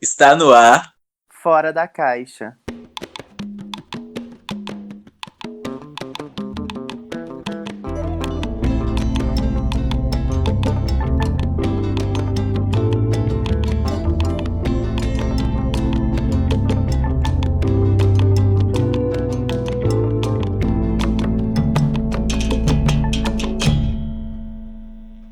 Está no ar. Fora da caixa.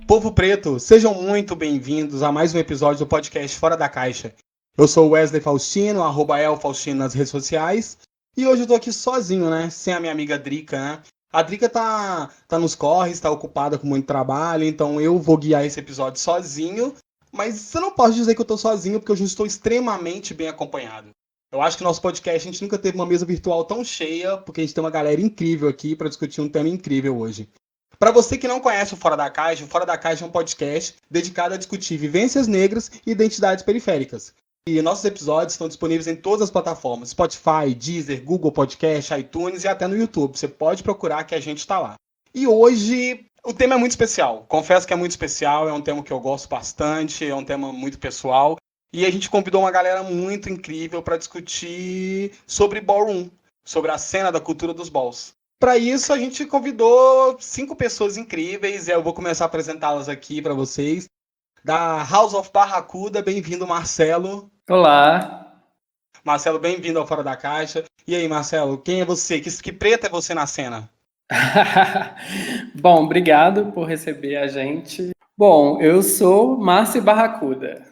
Povo preto, sejam muito bem-vindos a mais um episódio do podcast Fora da Caixa. Eu sou o Wesley Faustino, @elfaustino nas redes sociais, e hoje eu tô aqui sozinho, né? Sem a minha amiga Drica, né? A Drica tá nos corres, tá ocupada com muito trabalho, então eu vou guiar esse episódio sozinho, mas eu não posso dizer que eu tô sozinho, porque hoje eu estou extremamente bem acompanhado. Eu acho que no nosso podcast a gente nunca teve uma mesa virtual tão cheia, porque a gente tem uma galera incrível aqui para discutir um tema incrível hoje. Para você que não conhece o Fora da Caixa é um podcast dedicado a discutir vivências negras e identidades periféricas. E nossos episódios estão disponíveis em todas as plataformas: Spotify, Deezer, Google Podcast, iTunes e até no YouTube. Você pode procurar que a gente está lá. E hoje o tema é muito especial. Confesso que é muito especial, é um tema que eu gosto bastante, é um tema muito pessoal. E a gente convidou uma galera muito incrível para discutir sobre ballroom, sobre a cena da cultura dos balls. Para isso, a gente convidou 5 pessoas incríveis e eu vou começar a apresentá-las aqui para vocês. Da House of Barracuda, bem-vindo, Marcelo. Olá. Marcelo, bem-vindo ao Fora da Caixa. E aí, Marcelo, quem é você? Que preta é você na cena? Bom, obrigado por receber a gente. Bom, eu sou Márcio Barracuda,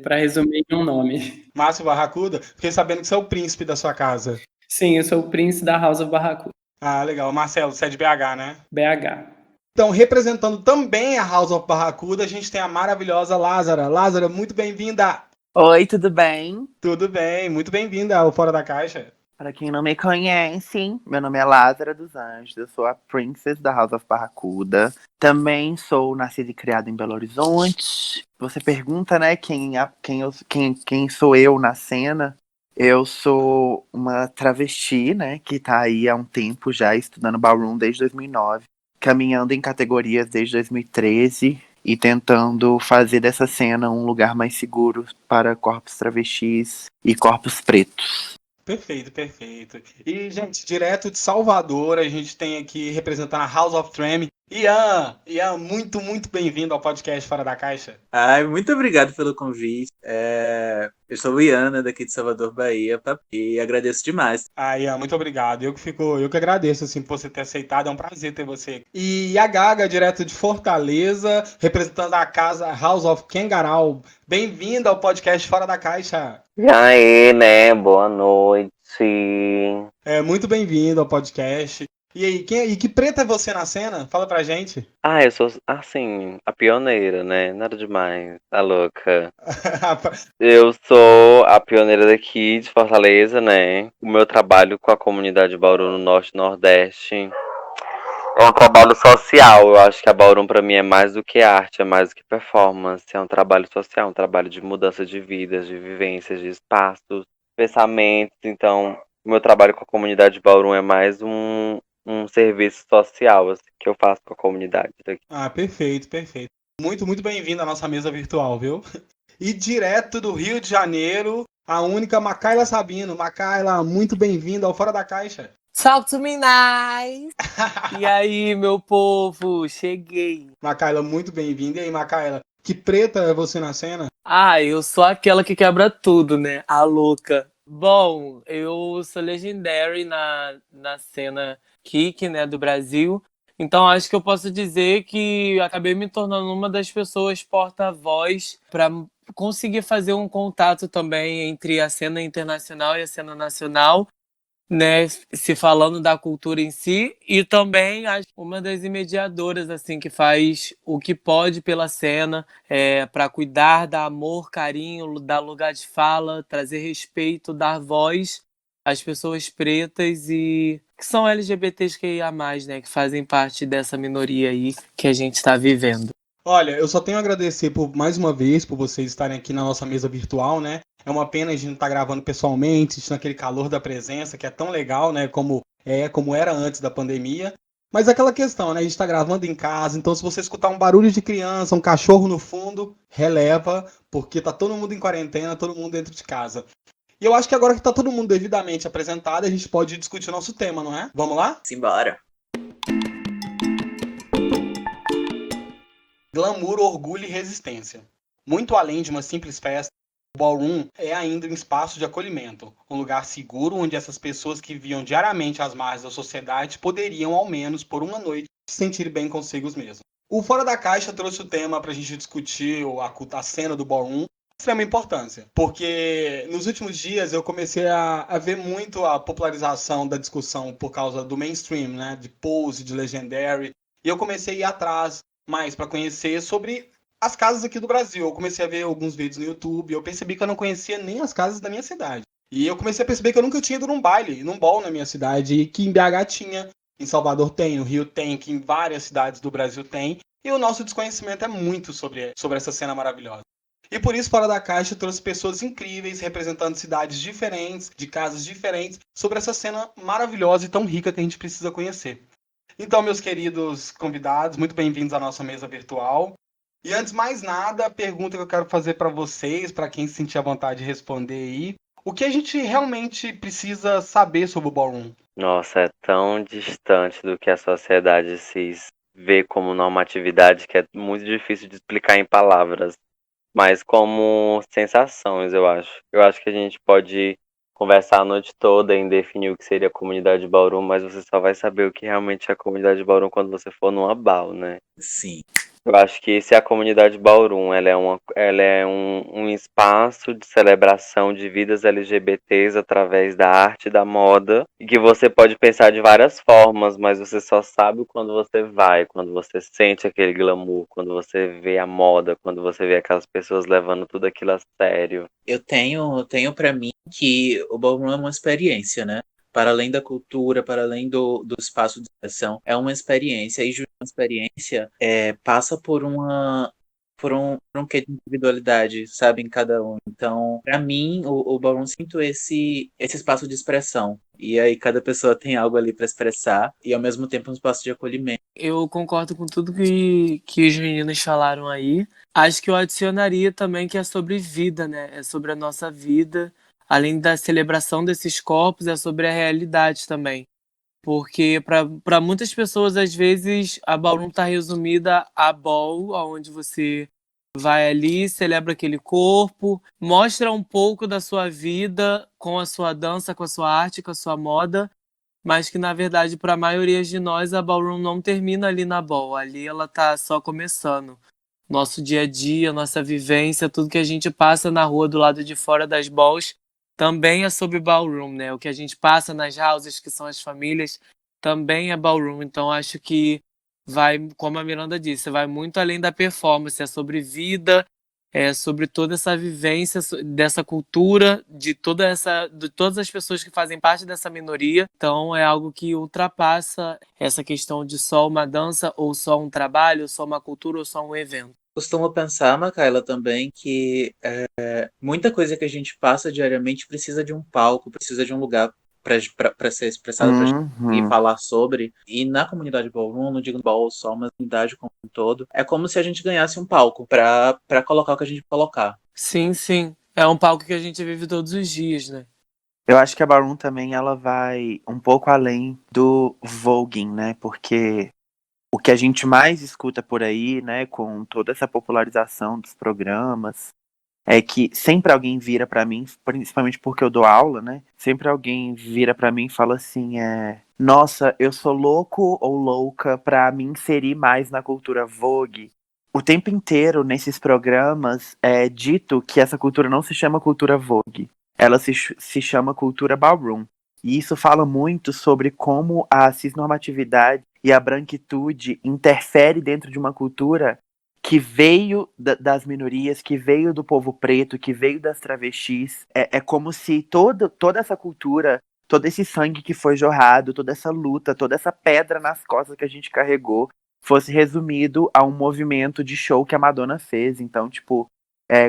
para resumir em um nome. Márcio Barracuda, fiquei sabendo que você é o príncipe da sua casa. Sim, eu sou o príncipe da House of Barracuda, Ah, legal. Marcelo, você é de BH, né? BH. Então, representando também a House of Barracuda, a gente tem a maravilhosa Lázara. Lázara, muito bem-vinda! Oi, tudo bem? Tudo bem, muito bem-vinda ao Fora da Caixa. Para quem não me conhece, meu nome é Lázara dos Anjos, eu sou a Princess da House of Barracuda. Também sou nascida e criada em Belo Horizonte. Você pergunta, né, quem sou eu na cena? Eu sou uma travesti, né, que tá aí há um tempo já estudando ballroom desde 2009, caminhando em categorias desde 2013 e tentando fazer dessa cena um lugar mais seguro para corpos travestis e corpos pretos. Perfeito, perfeito. E, gente, direto de Salvador, a gente tem aqui representando a House of Treme, Ian, muito, muito bem-vindo ao podcast Fora da Caixa. Ai, muito obrigado pelo convite. Eu sou Iana, daqui de Salvador, Bahia, e agradeço demais. Ah, Ian, muito obrigado. Eu que agradeço, assim, por você ter aceitado, é um prazer ter você. E a Gaga, direto de Fortaleza, representando a casa House of Kengarau. Bem-vinda ao podcast Fora da Caixa. E aí, né? Boa noite. Muito bem-vindo ao podcast. E aí, que preta é você na cena? Fala pra gente. Eu sou, assim, a pioneira, né? Nada demais, tá louca. Eu sou a pioneira daqui de Fortaleza, né? O meu trabalho com a comunidade Bauru no Norte e Nordeste é um trabalho social. Eu acho que a Ballroom pra mim é mais do que arte, é mais do que performance. É um trabalho social, um trabalho de mudança de vidas, de vivências, de espaços, pensamentos. Então, o meu trabalho com a comunidade Ballroom é mais um serviço social assim, que eu faço com a comunidade daqui. Ah, perfeito, perfeito. Muito, muito bem-vindo à nossa mesa virtual, viu? E direto do Rio de Janeiro, a única Macaila Sabino. Macaila, muito bem-vinda ao Fora da Caixa. Talk to me nice! E aí, meu povo, cheguei. Macaila, muito bem-vinda. E aí, Macaila, que preta é você na cena? Eu sou aquela que quebra tudo, né? A louca. Bom, eu sou legendary na cena kick, né, do Brasil. Então acho que eu posso dizer que acabei me tornando uma das pessoas porta-voz para conseguir fazer um contato também entre a cena internacional e a cena nacional, né, se falando da cultura em si, e também acho uma das mediadoras assim que faz o que pode pela cena, para cuidar, dar amor, carinho, dar lugar de fala, trazer respeito, dar voz às pessoas pretas e que são LGBTQIA+, né, que fazem parte dessa minoria aí que a gente está vivendo. Olha, eu só tenho a agradecer por mais uma vez por vocês estarem aqui na nossa mesa virtual, né? É uma pena a gente não estar gravando pessoalmente, naquele calor da presença, que é tão legal, né? Como era antes da pandemia. Mas é aquela questão, né? A gente tá gravando em casa, então se você escutar um barulho de criança, um cachorro no fundo, releva, porque tá todo mundo em quarentena, todo mundo dentro de casa. E eu acho que agora que tá todo mundo devidamente apresentado, a gente pode discutir o nosso tema, não é? Vamos lá? Simbora. Glamour, orgulho e resistência. Muito além de uma simples festa, o ballroom é ainda um espaço de acolhimento, um lugar seguro onde essas pessoas que viviam diariamente às margens da sociedade poderiam, ao menos por uma noite, se sentir bem consigo mesmos. O Fora da Caixa trouxe o tema para a gente discutir a cena do ballroom, de extrema importância, porque nos últimos dias eu comecei a ver muito a popularização da discussão por causa do mainstream, né, de Pose, de Legendary, e eu comecei a ir atrás mais para conhecer sobre as casas aqui do Brasil. Eu comecei a ver alguns vídeos no YouTube, eu percebi que eu não conhecia nem as casas da minha cidade. E eu comecei a perceber que eu nunca tinha ido num baile, num ball na minha cidade, e que em BH tinha, em Salvador tem, no Rio tem, que em várias cidades do Brasil tem, e o nosso desconhecimento é muito sobre essa cena maravilhosa. E por isso, Fora da Caixa trouxe pessoas incríveis, representando cidades diferentes, de casas diferentes, sobre essa cena maravilhosa e tão rica que a gente precisa conhecer. Então, meus queridos convidados, muito bem-vindos à nossa mesa virtual. E antes de mais nada, a pergunta que eu quero fazer para vocês, para quem se sentir à vontade de responder aí, o que a gente realmente precisa saber sobre o ballroom? Nossa, é tão distante do que a sociedade se vê como normatividade que é muito difícil de explicar em palavras, mas como sensações, eu acho. Eu acho que a gente pode conversar a noite toda em definir o que seria a comunidade Ballroom, mas você só vai saber o que realmente é a comunidade Ballroom quando você for numa bal, né? Sim. Eu acho que se a comunidade Ballroom ela é um espaço de celebração de vidas LGBTs através da arte e da moda, e que você pode pensar de várias formas, mas você só sabe quando você vai, quando você sente aquele glamour, quando você vê a moda, quando você vê aquelas pessoas levando tudo aquilo a sério. Eu tenho para mim que o ballroom é uma experiência, né? Para além da cultura, para além do espaço de expressão, é uma experiência. E uma experiência passa por um quê de individualidade, sabe, em cada um. Então, para mim, o ballroom sinto esse espaço de expressão. E aí cada pessoa tem algo ali para expressar e ao mesmo tempo um espaço de acolhimento. Eu concordo com tudo que os meninos falaram aí. Acho que eu adicionaria também que é sobre vida, né? É sobre a nossa vida. Além da celebração desses corpos, é sobre a realidade também. Porque para muitas pessoas, às vezes, a ballroom está resumida a ball, onde você vai ali, celebra aquele corpo, mostra um pouco da sua vida com a sua dança, com a sua arte, com a sua moda, mas que, na verdade, para a maioria de nós, a ballroom não termina ali na ball. Ali ela tá só começando. Nosso dia a dia, nossa vivência, tudo que a gente passa na rua do lado de fora das balls também é sobre ballroom, né? O que a gente passa nas houses, que são as famílias, também é ballroom. Então acho que vai, como a Miranda disse, vai muito além da performance, é sobre vida, é sobre toda essa vivência dessa cultura, de todas as pessoas que fazem parte dessa minoria. Então é algo que ultrapassa essa questão de só uma dança, ou só um trabalho, ou só uma cultura, ou só um evento. Costumo pensar, Macaela, também que muita coisa que a gente passa diariamente precisa de um palco, precisa de um lugar para ser expressado, para gente conseguir Uhum. falar sobre. E na comunidade ballroom, não digo ball só, mas comunidade como um todo, é como se a gente ganhasse um palco para colocar o que a gente colocar. Sim, sim. É um palco que a gente vive todos os dias, né? Eu acho que a ballroom também ela vai um pouco além do voguing, né? Porque o que a gente mais escuta por aí, né, com toda essa popularização dos programas, é que sempre alguém vira pra mim, principalmente porque eu dou aula, né? Sempre alguém vira pra mim e fala assim, nossa, eu sou louco ou louca pra me inserir mais na cultura Vogue. O tempo inteiro nesses programas é dito que essa cultura não se chama cultura Vogue, ela se chama cultura ballroom. E isso fala muito sobre como a cisnormatividade e a branquitude interfere dentro de uma cultura que veio das minorias, que veio do povo preto, que veio das travestis. É como se toda essa cultura, todo esse sangue que foi jorrado, toda essa luta, toda essa pedra nas costas que a gente carregou, fosse resumido a um movimento de show que a Madonna fez. Então, tipo,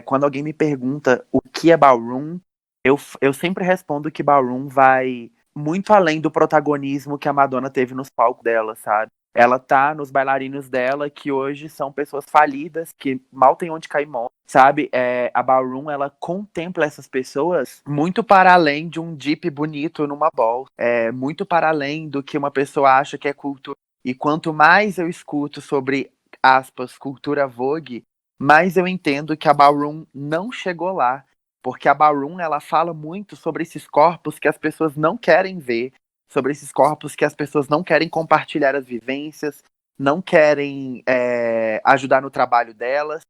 quando alguém me pergunta o que é ballroom, eu sempre respondo que ballroom vai muito além do protagonismo que a Madonna teve nos palcos dela, sabe? Ela tá nos bailarinos dela, que hoje são pessoas falidas, que mal tem onde cair morto, sabe? A Ballroom, ela contempla essas pessoas muito para além de um dip bonito numa ball. Muito para além do que uma pessoa acha que é cultura. E quanto mais eu escuto sobre, aspas, cultura Vogue, mais eu entendo que a Ballroom não chegou lá. Porque a Ballroom, ela fala muito sobre esses corpos que as pessoas não querem ver, sobre esses corpos que as pessoas não querem compartilhar as vivências, não querem ajudar no trabalho delas,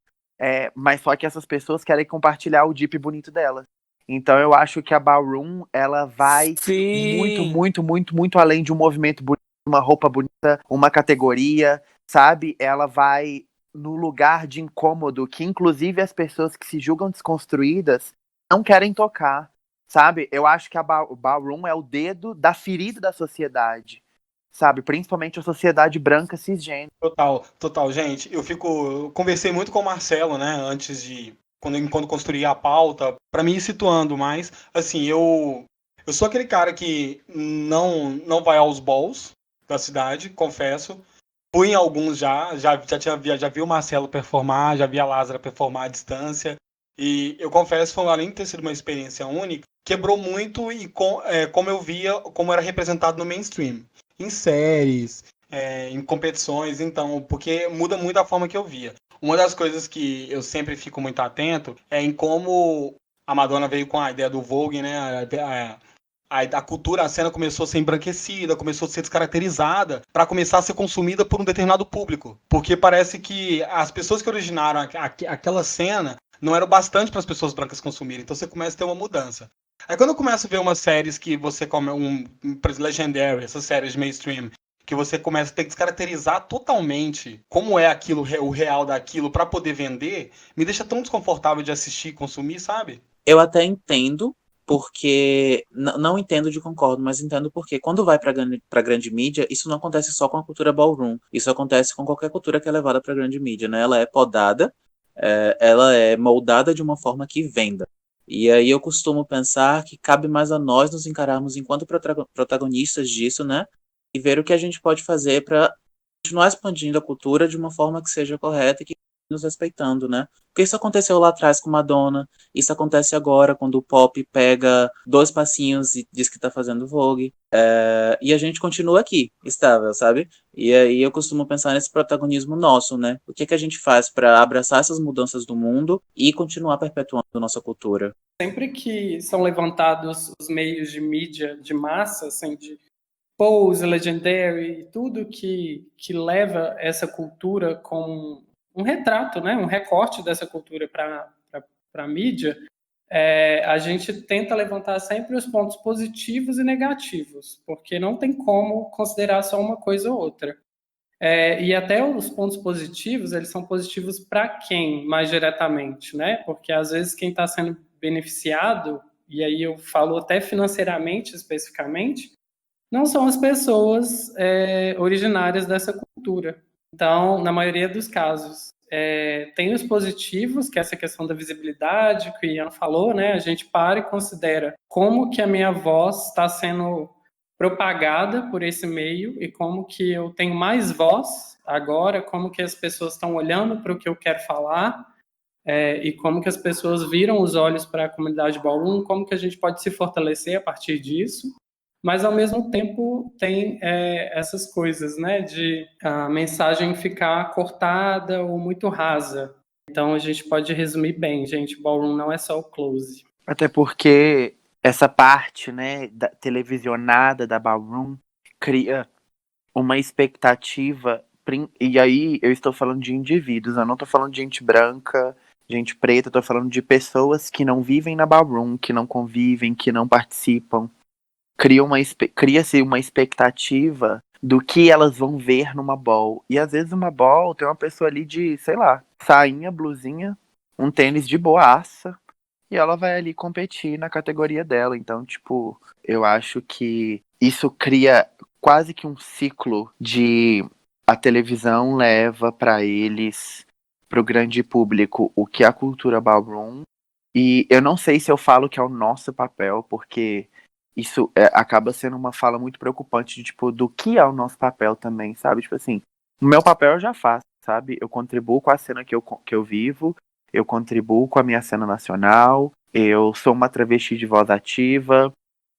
mas só que essas pessoas querem compartilhar o dip bonito delas. Então eu acho que a Ballroom, ela vai muito, Sim. muito, muito, muito além de um movimento bonito, uma roupa bonita, uma categoria, sabe? Ela vai no lugar de incômodo que inclusive as pessoas que se julgam desconstruídas não querem tocar, sabe? Eu acho que o Ballroom é o dedo da ferida da sociedade, sabe? Principalmente a sociedade branca cisgênero. Total, gente. Eu conversei muito com o Marcelo, né, antes de quando construí a pauta, para me ir situando mais. Assim, eu sou aquele cara que não vai aos balls da cidade, confesso. Fui em alguns já vi o Marcelo performar, já vi a Lázara performar à distância. E eu confesso, foi, além de ter sido uma experiência única, quebrou muito como eu via, como era representado no mainstream. Em séries, em competições, então, porque muda muito a forma que eu via. Uma das coisas que eu sempre fico muito atento é em como a Madonna veio com a ideia do Vogue, né? A cultura, a cena começou a ser embranquecida, começou a ser descaracterizada para começar a ser consumida por um determinado público. Porque parece que as pessoas que originaram aquela cena não eram bastante para as pessoas brancas consumirem. Então você começa a ter uma mudança. Aí quando eu começo a ver umas séries que você come por exemplo, Legendary, essas séries de mainstream, que você começa a ter que descaracterizar totalmente como é aquilo, o real daquilo para poder vender, me deixa tão desconfortável de assistir e consumir, sabe? Eu até entendo, porque. Não entendo de concordo, mas entendo porque quando vai pra grande mídia, isso não acontece só com a cultura ballroom. Isso acontece com qualquer cultura que é levada pra grande mídia, né? Ela é podada, ela é moldada de uma forma que venda. E aí eu costumo pensar que cabe mais a nós nos encararmos enquanto protagonistas disso, né? E ver o que a gente pode fazer para continuar expandindo a cultura de uma forma que seja correta e que nos respeitando, né? Porque isso aconteceu lá atrás com Madonna, isso acontece agora quando o pop pega 2 passinhos e diz que tá fazendo Vogue, e a gente continua aqui, estável, sabe? E aí eu costumo pensar nesse protagonismo nosso, né? O que que a gente faz para abraçar essas mudanças do mundo e continuar perpetuando a nossa cultura? Sempre que são levantados os meios de mídia de massa, assim, de Pose, Legendary, tudo que leva essa cultura como um retrato, né, um recorte dessa cultura para a mídia, a gente tenta levantar sempre os pontos positivos e negativos, porque não tem como considerar só uma coisa ou outra. E até os pontos positivos, eles são positivos para quem, mais diretamente, né? Porque às vezes quem está sendo beneficiado, e aí eu falo até financeiramente especificamente, não são as pessoas originárias dessa cultura. Então, na maioria dos casos, tem os positivos, que é essa questão da visibilidade, que o Ian falou, né? A gente para e considera como que a minha voz está sendo propagada por esse meio e como que eu tenho mais voz agora, como que as pessoas estão olhando para o que eu quero falar, e como que as pessoas viram os olhos para a comunidade ballroom, como que a gente pode se fortalecer a partir disso. Mas, ao mesmo tempo, tem essas coisas, né, de a mensagem ficar cortada ou muito rasa. Então, a gente pode resumir bem, gente, ballroom não é só o close. Até porque essa parte, né, televisionada da Ballroom cria uma expectativa, e aí eu estou falando de indivíduos, eu não estou falando de gente branca, gente preta, eu tô falando de pessoas que não vivem na Ballroom, que não convivem, que não participam. Cria-se uma expectativa do que elas vão ver numa ball. E às vezes uma ball tem uma pessoa ali de, sei lá, sainha, blusinha, um tênis de boaça, e ela vai ali competir na categoria dela. Então, tipo, eu acho que isso cria quase que um ciclo de a televisão leva para eles, pro grande público, o que é a cultura ballroom. E eu não sei se eu falo que é o nosso papel, porque isso acaba sendo uma fala muito preocupante de, tipo, do que é o nosso papel também, sabe? Tipo assim, o meu papel eu já faço, sabe? Eu contribuo com a cena que eu vivo, eu contribuo com a minha cena nacional, eu sou uma travesti de voz ativa.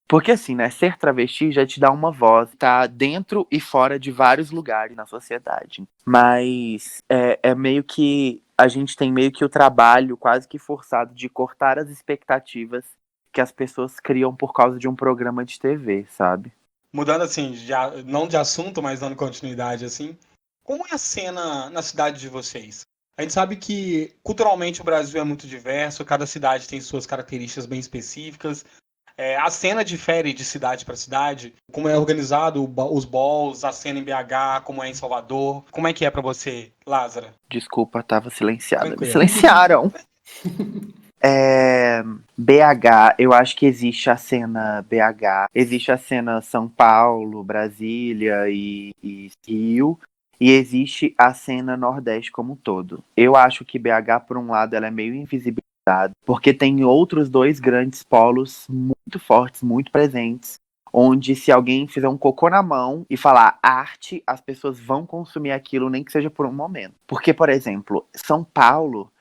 Porque assim, né, ser travesti já te dá uma voz, tá dentro e fora de vários lugares na sociedade. Mas é meio que a gente tem meio que o trabalho quase que forçado de cortar as expectativas que as pessoas criam por causa de um programa de TV, sabe? Mudando assim, não de assunto, mas dando continuidade assim, como é a cena na cidade de vocês? A gente sabe que culturalmente o Brasil é muito diverso, cada cidade tem suas características bem específicas. A cena difere de cidade para cidade, como é organizado os balls, a cena em BH, como é em Salvador. Como é que é para você, Lázara? Desculpa, tava silenciada. Me Tranquilo. silenciaram. BH, eu acho que existe a cena BH, existe a cena São Paulo, Brasília e Rio, e existe a cena Nordeste como um todo. Eu acho que BH, por um lado, ela é meio invisibilizada, porque tem outros dois grandes polos muito fortes, muito presentes, onde se alguém fizer um cocô na mão e falar arte, as pessoas vão consumir aquilo, nem que seja por um momento. Porque, por exemplo, São Paulo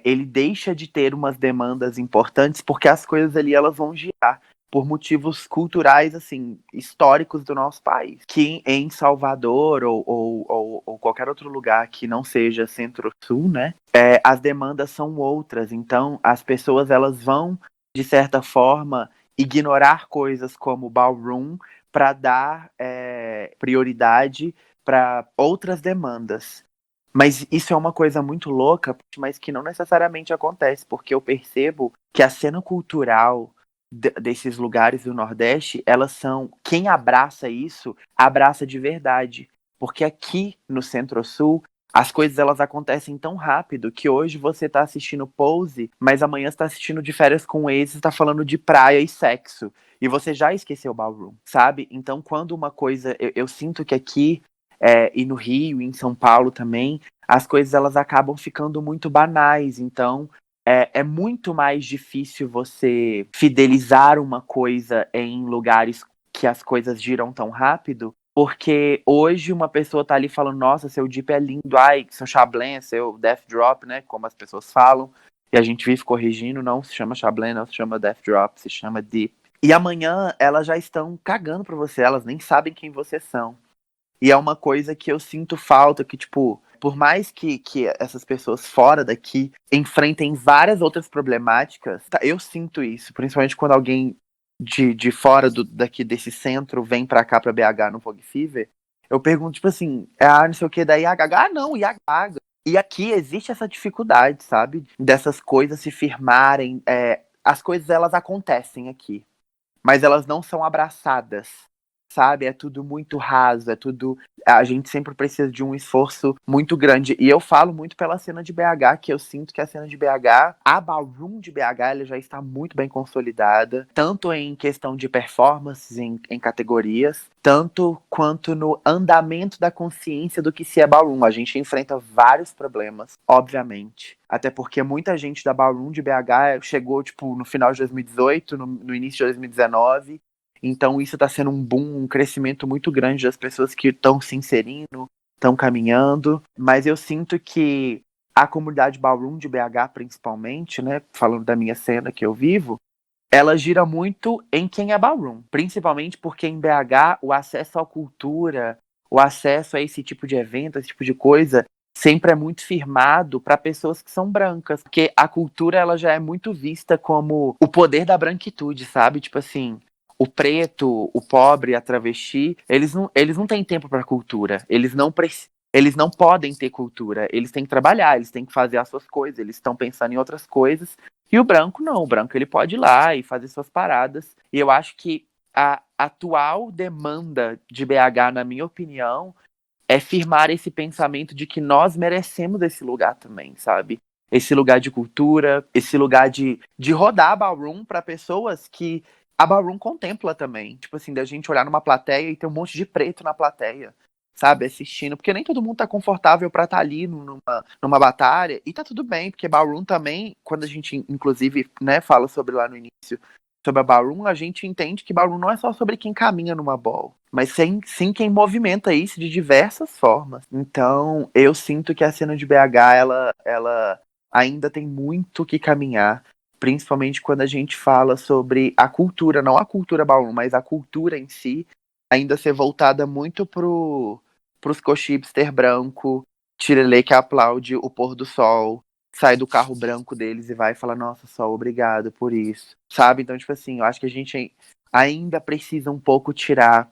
ele deixa de ter umas demandas importantes porque as coisas ali elas vão girar por motivos culturais, assim, históricos do nosso país. Que em Salvador ou qualquer outro lugar que não seja Centro-Sul, né, as demandas são outras. Então, as pessoas elas vão, de certa forma, ignorar coisas como ballroom para dar prioridade para outras demandas. Mas isso é uma coisa muito louca, mas que não necessariamente acontece, porque eu percebo que a cena cultural desses lugares do Nordeste, elas são. Quem abraça isso, abraça de verdade. Porque aqui no Centro-Sul, as coisas elas acontecem tão rápido que hoje você tá assistindo Pose, mas amanhã você tá assistindo De Férias com Ex e tá falando de praia e sexo. E você já esqueceu o ballroom, sabe? Então, quando uma coisa. Eu sinto que aqui e no Rio, e em São Paulo também, as coisas elas acabam ficando muito banais. Então, é muito mais difícil você fidelizar uma coisa em lugares que as coisas giram tão rápido, porque hoje uma pessoa tá ali falando, nossa, seu dip é lindo, ai, seu Chablen, seu Death Drop, né, como as pessoas falam, e a gente vive corrigindo, não se chama Chablen, não se chama Death Drop, se chama Dip. E amanhã elas já estão cagando pra você, elas nem sabem quem vocês são. E é uma coisa que eu sinto falta, que, tipo, por mais que essas pessoas fora daqui enfrentem várias outras problemáticas, eu sinto isso, principalmente quando alguém de fora daqui desse centro vem pra cá, pra BH, no Vogue Fever, eu pergunto, tipo assim, não sei o que, da IHH? Não, IHH. E aqui existe essa dificuldade, sabe? Dessas coisas se firmarem. As coisas, elas acontecem aqui, mas elas não são abraçadas, sabe? É tudo muito raso, é tudo. A gente sempre precisa de um esforço muito grande. E eu falo muito pela cena de BH, que eu sinto que a cena de BH, a ballroom de BH, ela já está muito bem consolidada, tanto em questão de performances em categorias, tanto quanto no andamento da consciência do que se é ballroom. A gente enfrenta vários problemas, obviamente. Até porque muita gente da ballroom de BH chegou, tipo, no final de 2018, no início de 2019. Então isso está sendo um boom, um crescimento muito grande das pessoas que estão se inserindo, estão caminhando. Mas eu sinto que a comunidade ballroom de BH, principalmente, né, falando da minha cena que eu vivo, ela gira muito em quem é ballroom. Principalmente porque em BH o acesso à cultura, o acesso a esse tipo de evento, esse tipo de coisa, sempre é muito firmado para pessoas que são brancas. Porque a cultura ela já é muito vista como o poder da branquitude, sabe? Tipo assim, o preto, o pobre, a travesti, eles não têm tempo para cultura. Eles não podem ter cultura. Eles têm que trabalhar, eles têm que fazer as suas coisas, eles estão pensando em outras coisas. E o branco não, o branco ele pode ir lá e fazer suas paradas. E eu acho que a atual demanda de BH, na minha opinião, é firmar esse pensamento de que nós merecemos esse lugar também, sabe? Esse lugar de cultura, esse lugar de rodar a ballroom para pessoas que a ballroom contempla também. Tipo assim, da gente olhar numa plateia e ter um monte de preto na plateia, sabe? Assistindo. Porque nem todo mundo tá confortável pra estar ali numa batalha. E tá tudo bem, porque ballroom também, quando a gente, inclusive, né, fala sobre lá no início, sobre a ballroom, a gente entende que ballroom não é só sobre quem caminha numa ball, mas sim quem movimenta isso de diversas formas. Então, eu sinto que a cena de BH, ela ainda tem muito que caminhar, principalmente quando a gente fala sobre a cultura, não a cultura ballroom, mas a cultura em si, ainda ser voltada muito pros coxipster branco, tirelê que aplaude o pôr do sol, sai do carro branco deles e vai e fala, nossa, sol, obrigado por isso. Sabe? Então, tipo assim, eu acho que a gente ainda precisa um pouco tirar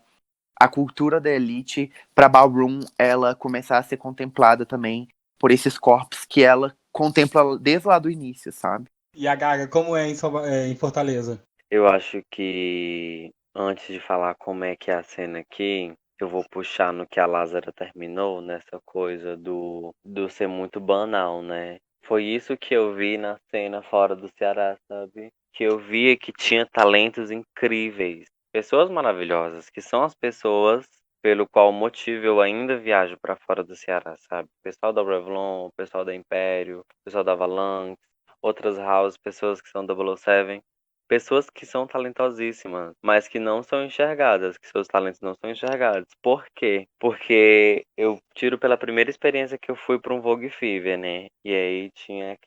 a cultura da elite pra ballroom ela começar a ser contemplada também por esses corpos que ela contempla desde lá do início, sabe? E a Gaga, como é em Fortaleza? Eu acho que antes de falar como é que é a cena aqui, eu vou puxar no que a Lázara terminou, nessa coisa do ser muito banal, né? Foi isso que eu vi na cena fora do Ceará, sabe? Que eu via que tinha talentos incríveis, pessoas maravilhosas, que são as pessoas pelo qual motivo eu ainda viajo para fora do Ceará, sabe? O pessoal da Revlon, o pessoal da Império, o pessoal da Avalanche, outras houses, pessoas que são 007. Pessoas que são talentosíssimas, mas que não são enxergadas, que seus talentos não são enxergados. Por quê? Porque eu tiro pela primeira experiência que eu fui para um Vogue Fever, né? E aí tinha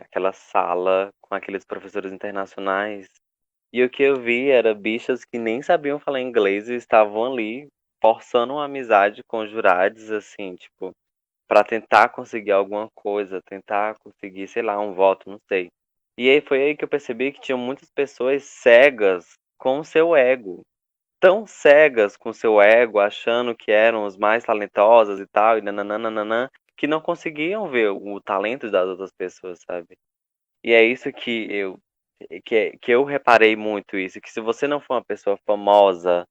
aquela sala com aqueles professores internacionais. E o que eu vi era bichas que nem sabiam falar inglês e estavam ali forçando uma amizade com jurados, assim, tipo, para tentar conseguir alguma coisa, tentar conseguir, sei lá, um voto, não sei. E aí foi aí que eu percebi que tinham muitas pessoas cegas com o seu ego. Tão cegas com o seu ego, achando que eram os mais talentosas e tal, e nananana, que não conseguiam ver o talento das outras pessoas, sabe? E é isso que eu reparei muito isso, que se você não for uma pessoa famosa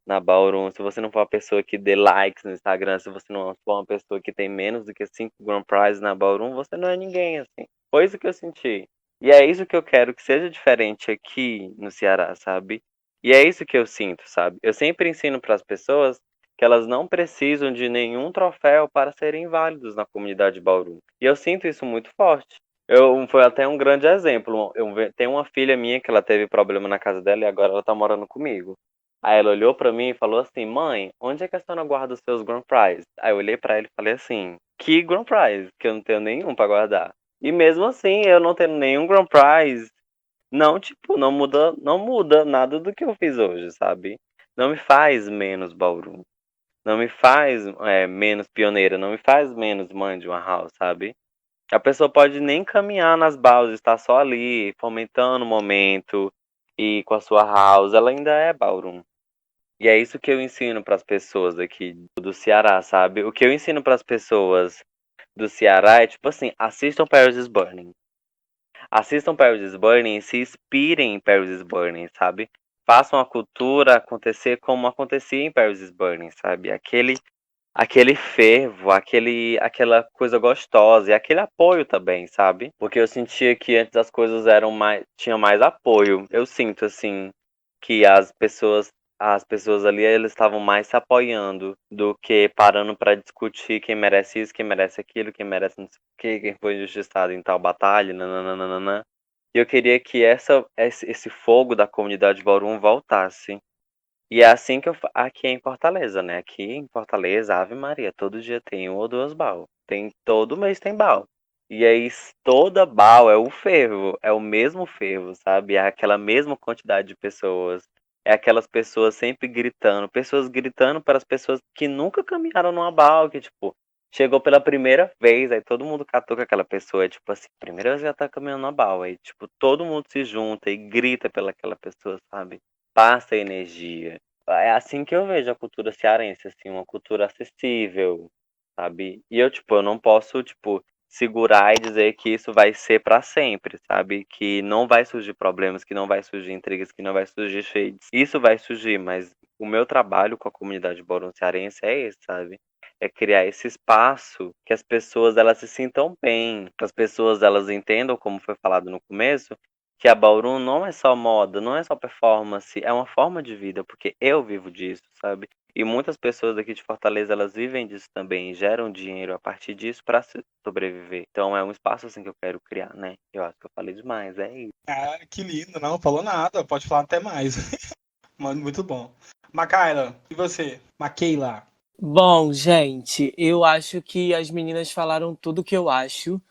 na Ballroom, se você não for uma pessoa que dê likes no Instagram, se você não for uma pessoa que tem menos do que 5 Grand Prize na Ballroom, você não é ninguém, assim. Foi isso que eu senti. E é isso que eu quero que seja diferente aqui no Ceará, sabe? E é isso que eu sinto, sabe? Eu sempre ensino para as pessoas que elas não precisam de nenhum troféu para serem válidos na comunidade Ballroom. E eu sinto isso muito forte. Foi até um grande exemplo. Tenho uma filha minha que ela teve problema na casa dela e agora ela tá morando comigo. Aí ela olhou pra mim e falou assim: Mãe, onde é que a senhora guarda os seus Grand Prize? Aí eu olhei pra ele e falei assim: Que Grand Prize? Que eu não tenho nenhum pra guardar. E mesmo assim, eu não tendo nenhum Grand Prize, não, tipo, não muda nada do que eu fiz hoje, sabe? Não me faz menos Ballroom. Não me faz menos pioneira. Não me faz menos mãe de uma house, sabe? A pessoa pode nem caminhar nas balls, estar só ali, fomentando o momento e com a sua house, ela ainda é ballroom. E é isso que eu ensino para as pessoas aqui do Ceará, sabe? O que eu ensino para as pessoas do Ceará é tipo assim, assistam Paris is Burning. Assistam Paris is Burning e se inspirem em Paris is Burning, sabe? Façam a cultura acontecer como acontecia em Paris is Burning, sabe? Aquele fervo, aquela coisa gostosa e aquele apoio também, sabe? Porque eu sentia que antes as coisas tinha mais apoio. Eu sinto assim que as pessoas ali elas estavam mais se apoiando do que parando para discutir quem merece isso, quem merece aquilo, quem merece não sei o quê, quem foi injustiçado em tal batalha, nananana. E eu queria que esse fogo da comunidade Ballroom voltasse. E é assim que aqui em Fortaleza, né? Aqui em Fortaleza, Ave Maria, todo dia tem um ou duas bal. Todo mês tem bal. E aí toda bal é o fervo, é o mesmo fervo, sabe? É aquela mesma quantidade de pessoas. É aquelas pessoas sempre gritando, pessoas gritando para as pessoas que nunca caminharam numa bal, que tipo, chegou pela primeira vez, aí todo mundo catou com aquela pessoa, tipo assim, primeira vez que ela tá caminhando numa bal, aí tipo, todo mundo se junta e grita pelaquela pessoa, sabe? Passa energia. É assim que eu vejo a cultura cearense, assim, uma cultura acessível, sabe? E eu não posso, tipo, segurar e dizer que isso vai ser pra sempre, sabe? Que não vai surgir problemas, que não vai surgir intrigas, que não vai surgir shades. Isso vai surgir, mas o meu trabalho com a comunidade ballroom cearense é esse, sabe? É criar esse espaço que as pessoas elas se sintam bem, que as pessoas elas entendam, como foi falado no começo, que a Ballroom não é só moda, não é só performance, é uma forma de vida, porque eu vivo disso, sabe? E muitas pessoas daqui de Fortaleza, elas vivem disso também, geram dinheiro a partir disso para sobreviver. Então é um espaço assim que eu quero criar, né? Eu acho que eu falei demais, é isso. Ah, que lindo, não falou nada, pode falar até mais. Mano, muito bom. Macaila, e você? Maquila? Bom, gente, eu acho que as meninas falaram tudo que eu acho.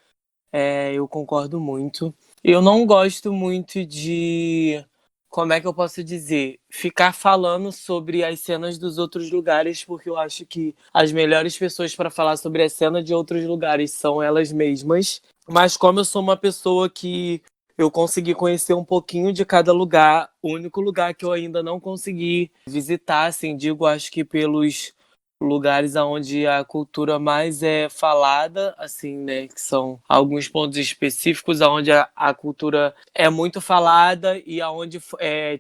Eu concordo muito. Eu não gosto muito de, como é que eu posso dizer, ficar falando sobre as cenas dos outros lugares, porque eu acho que as melhores pessoas para falar sobre a cena de outros lugares são elas mesmas. Mas como eu sou uma pessoa que eu consegui conhecer um pouquinho de cada lugar, o único lugar que eu ainda não consegui visitar, assim, digo, acho que pelos lugares onde a cultura mais é falada, assim, né, que são alguns pontos específicos onde a cultura é muito falada e aonde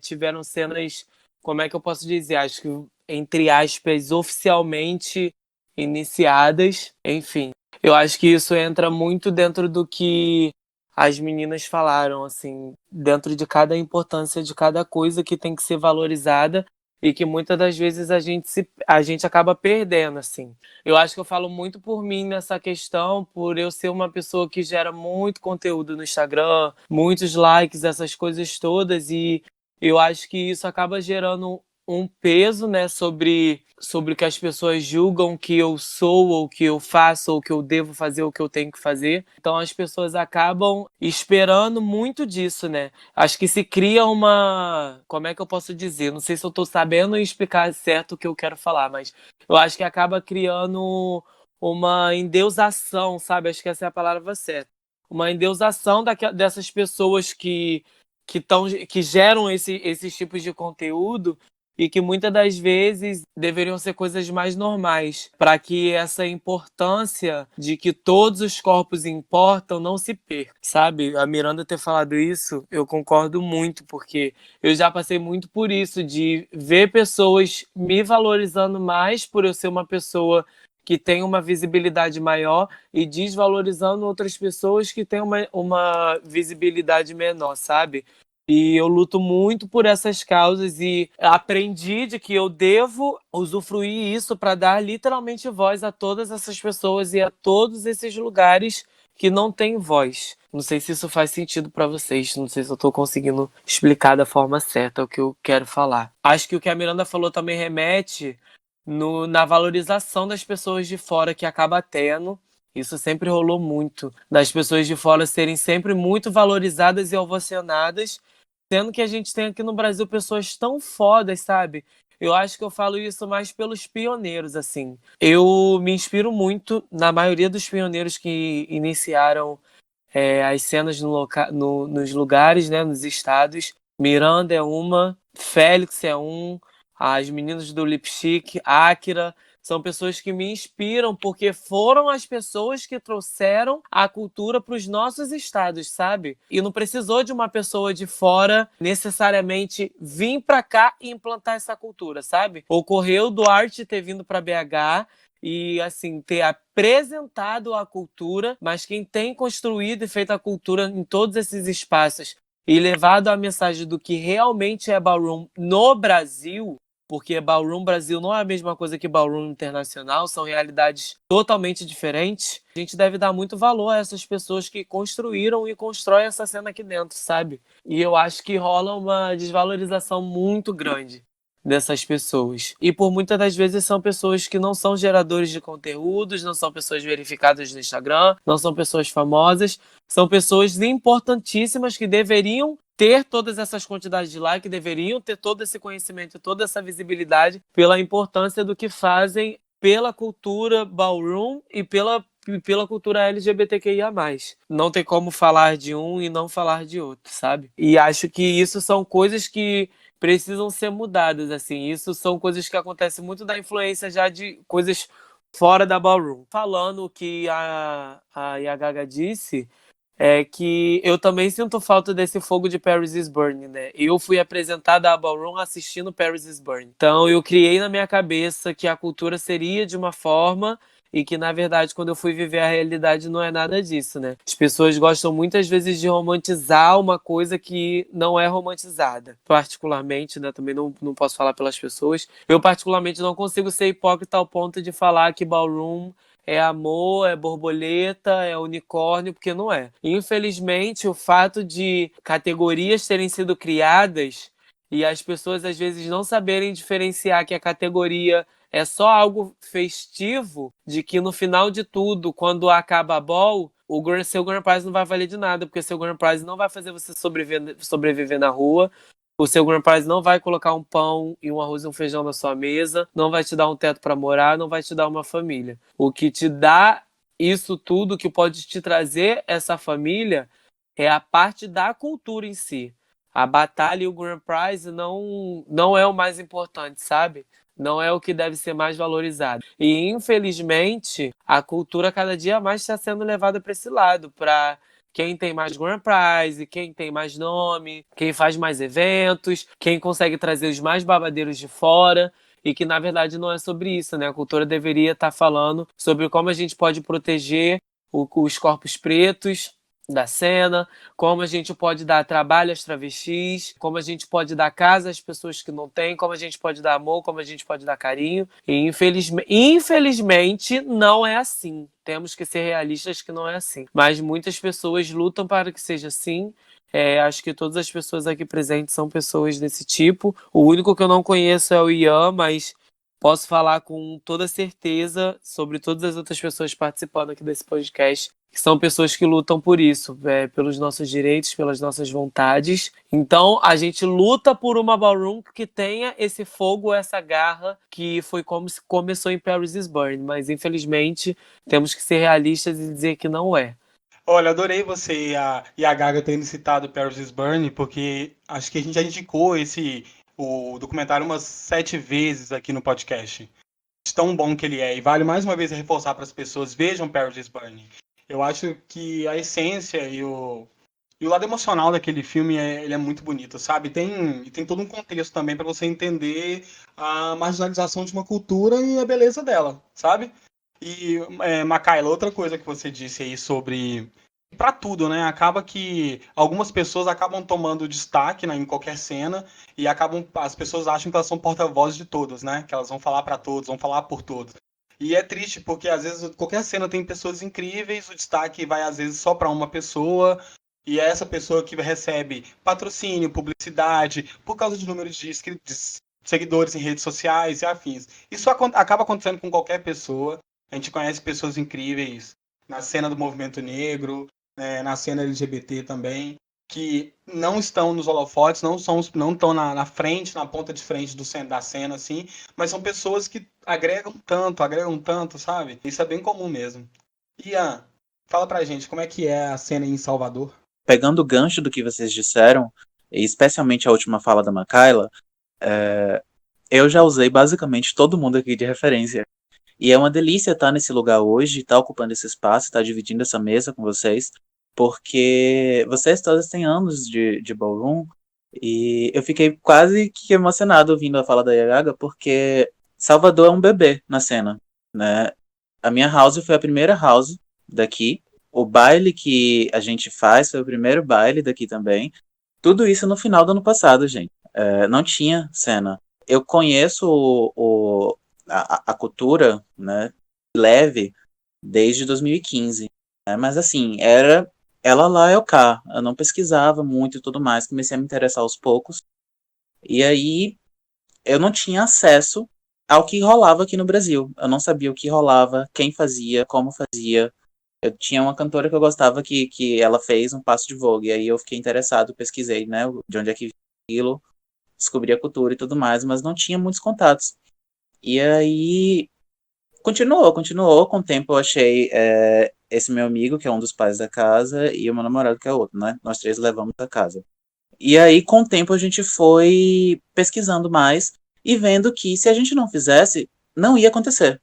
tiveram cenas, como é que eu posso dizer, acho que entre aspas, oficialmente iniciadas, enfim. Eu acho que isso entra muito dentro do que as meninas falaram, assim, dentro de cada importância de cada coisa que tem que ser valorizada e que muitas das vezes a gente acaba perdendo, assim. Eu acho que eu falo muito por mim nessa questão, por eu ser uma pessoa que gera muito conteúdo no Instagram, muitos likes, essas coisas todas, e eu acho que isso acaba gerando um peso, né, sobre o que as pessoas julgam que eu sou, ou que eu faço, ou que eu devo fazer, ou que eu tenho que fazer. Então as pessoas acabam esperando muito disso, né? Acho que se cria uma... Como é que eu posso dizer? Não sei se eu tô sabendo explicar certo o que eu quero falar, mas eu acho que acaba criando uma endeusação, sabe? Acho que essa é a palavra certa. Uma endeusação dessas pessoas que geram esses tipos de conteúdo e que muitas das vezes deveriam ser coisas mais normais, para que essa importância de que todos os corpos importam não se perca, sabe? A Miranda ter falado isso, eu concordo muito, porque eu já passei muito por isso, de ver pessoas me valorizando mais por eu ser uma pessoa que tem uma visibilidade maior e desvalorizando outras pessoas que têm uma visibilidade menor, sabe? E eu luto muito por essas causas e aprendi de que eu devo usufruir isso para dar literalmente voz a todas essas pessoas e a todos esses lugares que não têm voz. Não sei se isso faz sentido para vocês, não sei se eu estou conseguindo explicar da forma certa o que eu quero falar. Acho que o que a Miranda falou também remete na valorização das pessoas de fora que acaba tendo. Isso sempre rolou muito, das pessoas de fora serem sempre muito valorizadas e ovacionadas, sendo que a gente tem aqui no Brasil pessoas tão fodas, sabe? Eu acho que eu falo isso mais pelos pioneiros, assim. Eu me inspiro muito na maioria dos pioneiros que iniciaram as cenas nos lugares, né, nos estados. Miranda é uma, Félix é um, as meninas do Lipstick, Akira, são pessoas que me inspiram porque foram as pessoas que trouxeram a cultura para os nossos estados, sabe? E não precisou de uma pessoa de fora necessariamente vir para cá e implantar essa cultura, sabe? Ocorreu do Arte ter vindo para BH e, assim, ter apresentado a cultura, mas quem tem construído e feito a cultura em todos esses espaços e levado a mensagem do que realmente é ballroom no Brasil, porque ballroom Brasil não é a mesma coisa que ballroom internacional, são realidades totalmente diferentes. A gente deve dar muito valor a essas pessoas que construíram e constroem essa cena aqui dentro, sabe? E eu acho que rola uma desvalorização muito grande dessas pessoas. E por muitas das vezes são pessoas que não são geradores de conteúdos, não são pessoas verificadas no Instagram, não são pessoas famosas, são pessoas importantíssimas que deveriam ter todas essas quantidades de like, deveriam ter todo esse conhecimento, toda essa visibilidade pela importância do que fazem pela cultura ballroom e pela cultura LGBTQIA+. Não tem como falar de um e não falar de outro, sabe? E acho que isso são coisas que precisam ser mudadas, assim. Isso são coisas que acontecem muito da influência já de coisas fora da ballroom. Falando o que a Gaga disse, é que eu também sinto falta desse fogo de Paris is Burning, né? Eu fui apresentada à ballroom assistindo Paris is Burning. Então eu criei na minha cabeça que a cultura seria de uma forma e que, na verdade, quando eu fui viver a realidade, não é nada disso, né? As pessoas gostam muitas vezes de romantizar uma coisa que não é romantizada. Particularmente, né? Também não posso falar pelas pessoas. Eu, particularmente, não consigo ser hipócrita ao ponto de falar que ballroom é amor, é borboleta, é unicórnio, porque não é. Infelizmente, o fato de categorias terem sido criadas e as pessoas às vezes não saberem diferenciar que a categoria é só algo festivo, de que no final de tudo, quando acaba a ball, seu Grand Prize não vai valer de nada, porque seu Grand Prize não vai fazer você sobreviver na rua, o seu Grand Prize não vai colocar um pão e um arroz e um feijão na sua mesa, não vai te dar um teto para morar, não vai te dar uma família. O que te dá isso tudo, que pode te trazer essa família, é a parte da cultura em si. A batalha e o Grand Prize não é o mais importante, sabe? Não é o que deve ser mais valorizado. E, infelizmente, a cultura cada dia mais está sendo levada para esse lado, para quem tem mais Grand Prize, quem tem mais nome, quem faz mais eventos, quem consegue trazer os mais babadeiros de fora, e que na verdade não é sobre isso, né? A cultura deveria estar falando sobre como a gente pode proteger os corpos pretos da cena, como a gente pode dar trabalho às travestis, como a gente pode dar casa às pessoas que não têm, como a gente pode dar amor, como a gente pode dar carinho. E infelizmente não é assim. Temos que ser realistas que não é assim. Mas muitas pessoas lutam para que seja assim. Acho que todas as pessoas aqui presentes são pessoas desse tipo. O único que eu não conheço é o Ian, mas posso falar com toda certeza sobre todas as outras pessoas participando aqui desse podcast, que são pessoas que lutam por isso, pelos nossos direitos, pelas nossas vontades. Então, a gente luta por uma ballroom que tenha esse fogo, essa garra, que foi como se começou em Paris is Burning, mas infelizmente temos que ser realistas e dizer que não é. Olha, adorei você e a Gaga terem citado Paris is Burning, porque acho que a gente já indicou o documentário umas 7 vezes aqui no podcast. Tão bom que ele é. E vale mais uma vez reforçar para as pessoas, vejam Paris is Burning. Eu acho que a essência e o lado emocional daquele filme ele é muito bonito, sabe? Tem todo um contexto também para você entender a marginalização de uma cultura e a beleza dela, sabe? E, Makayla, outra coisa que você disse aí sobre... Pra tudo, né? Acaba que algumas pessoas acabam tomando destaque, né, em qualquer cena e as pessoas acham que elas são porta-vozes de todos, né? Que elas vão falar pra todos, vão falar por todos. E é triste porque às vezes qualquer cena tem pessoas incríveis, o destaque vai às vezes só pra uma pessoa e é essa pessoa que recebe patrocínio, publicidade, por causa de números de seguidores em redes sociais e afins. Isso acaba acontecendo com qualquer pessoa. A gente conhece pessoas incríveis na cena do movimento negro, na cena LGBT também, que não estão nos holofotes, não estão na frente, na ponta de frente da cena, assim, mas são pessoas que agregam tanto, sabe? Isso é bem comum mesmo. Ian, fala pra gente, como é que é a cena em Salvador? Pegando o gancho do que vocês disseram, e especialmente a última fala da Makayla, eu já usei basicamente todo mundo aqui de referência. E é uma delícia estar nesse lugar hoje, estar ocupando esse espaço, estar dividindo essa mesa com vocês, porque vocês todas têm anos de ballroom, e eu fiquei quase que emocionado ouvindo a fala da Gaga, porque Salvador é um bebê na cena, né? A minha house foi a primeira house daqui, o baile que a gente faz foi o primeiro baile daqui também, tudo isso no final do ano passado, gente. Não tinha cena. Eu conheço a cultura, né, leve desde 2015, né, mas assim, era ela lá é o cá. Eu não pesquisava muito e tudo mais, comecei a me interessar aos poucos, e aí eu não tinha acesso ao que rolava aqui no Brasil. Eu não sabia o que rolava, quem fazia, como fazia. Eu tinha uma cantora que eu gostava que ela fez um passo de Vogue, e aí eu fiquei interessado, pesquisei, né, de onde é que vinha aquilo, descobri a cultura e tudo mais, mas não tinha muitos contatos. E aí continuou. Com o tempo eu achei esse meu amigo, que é um dos pais da casa, e o meu namorado, que é outro, né? Nós três levamos a casa. E aí, com o tempo, a gente foi pesquisando mais e vendo que se a gente não fizesse, não ia acontecer.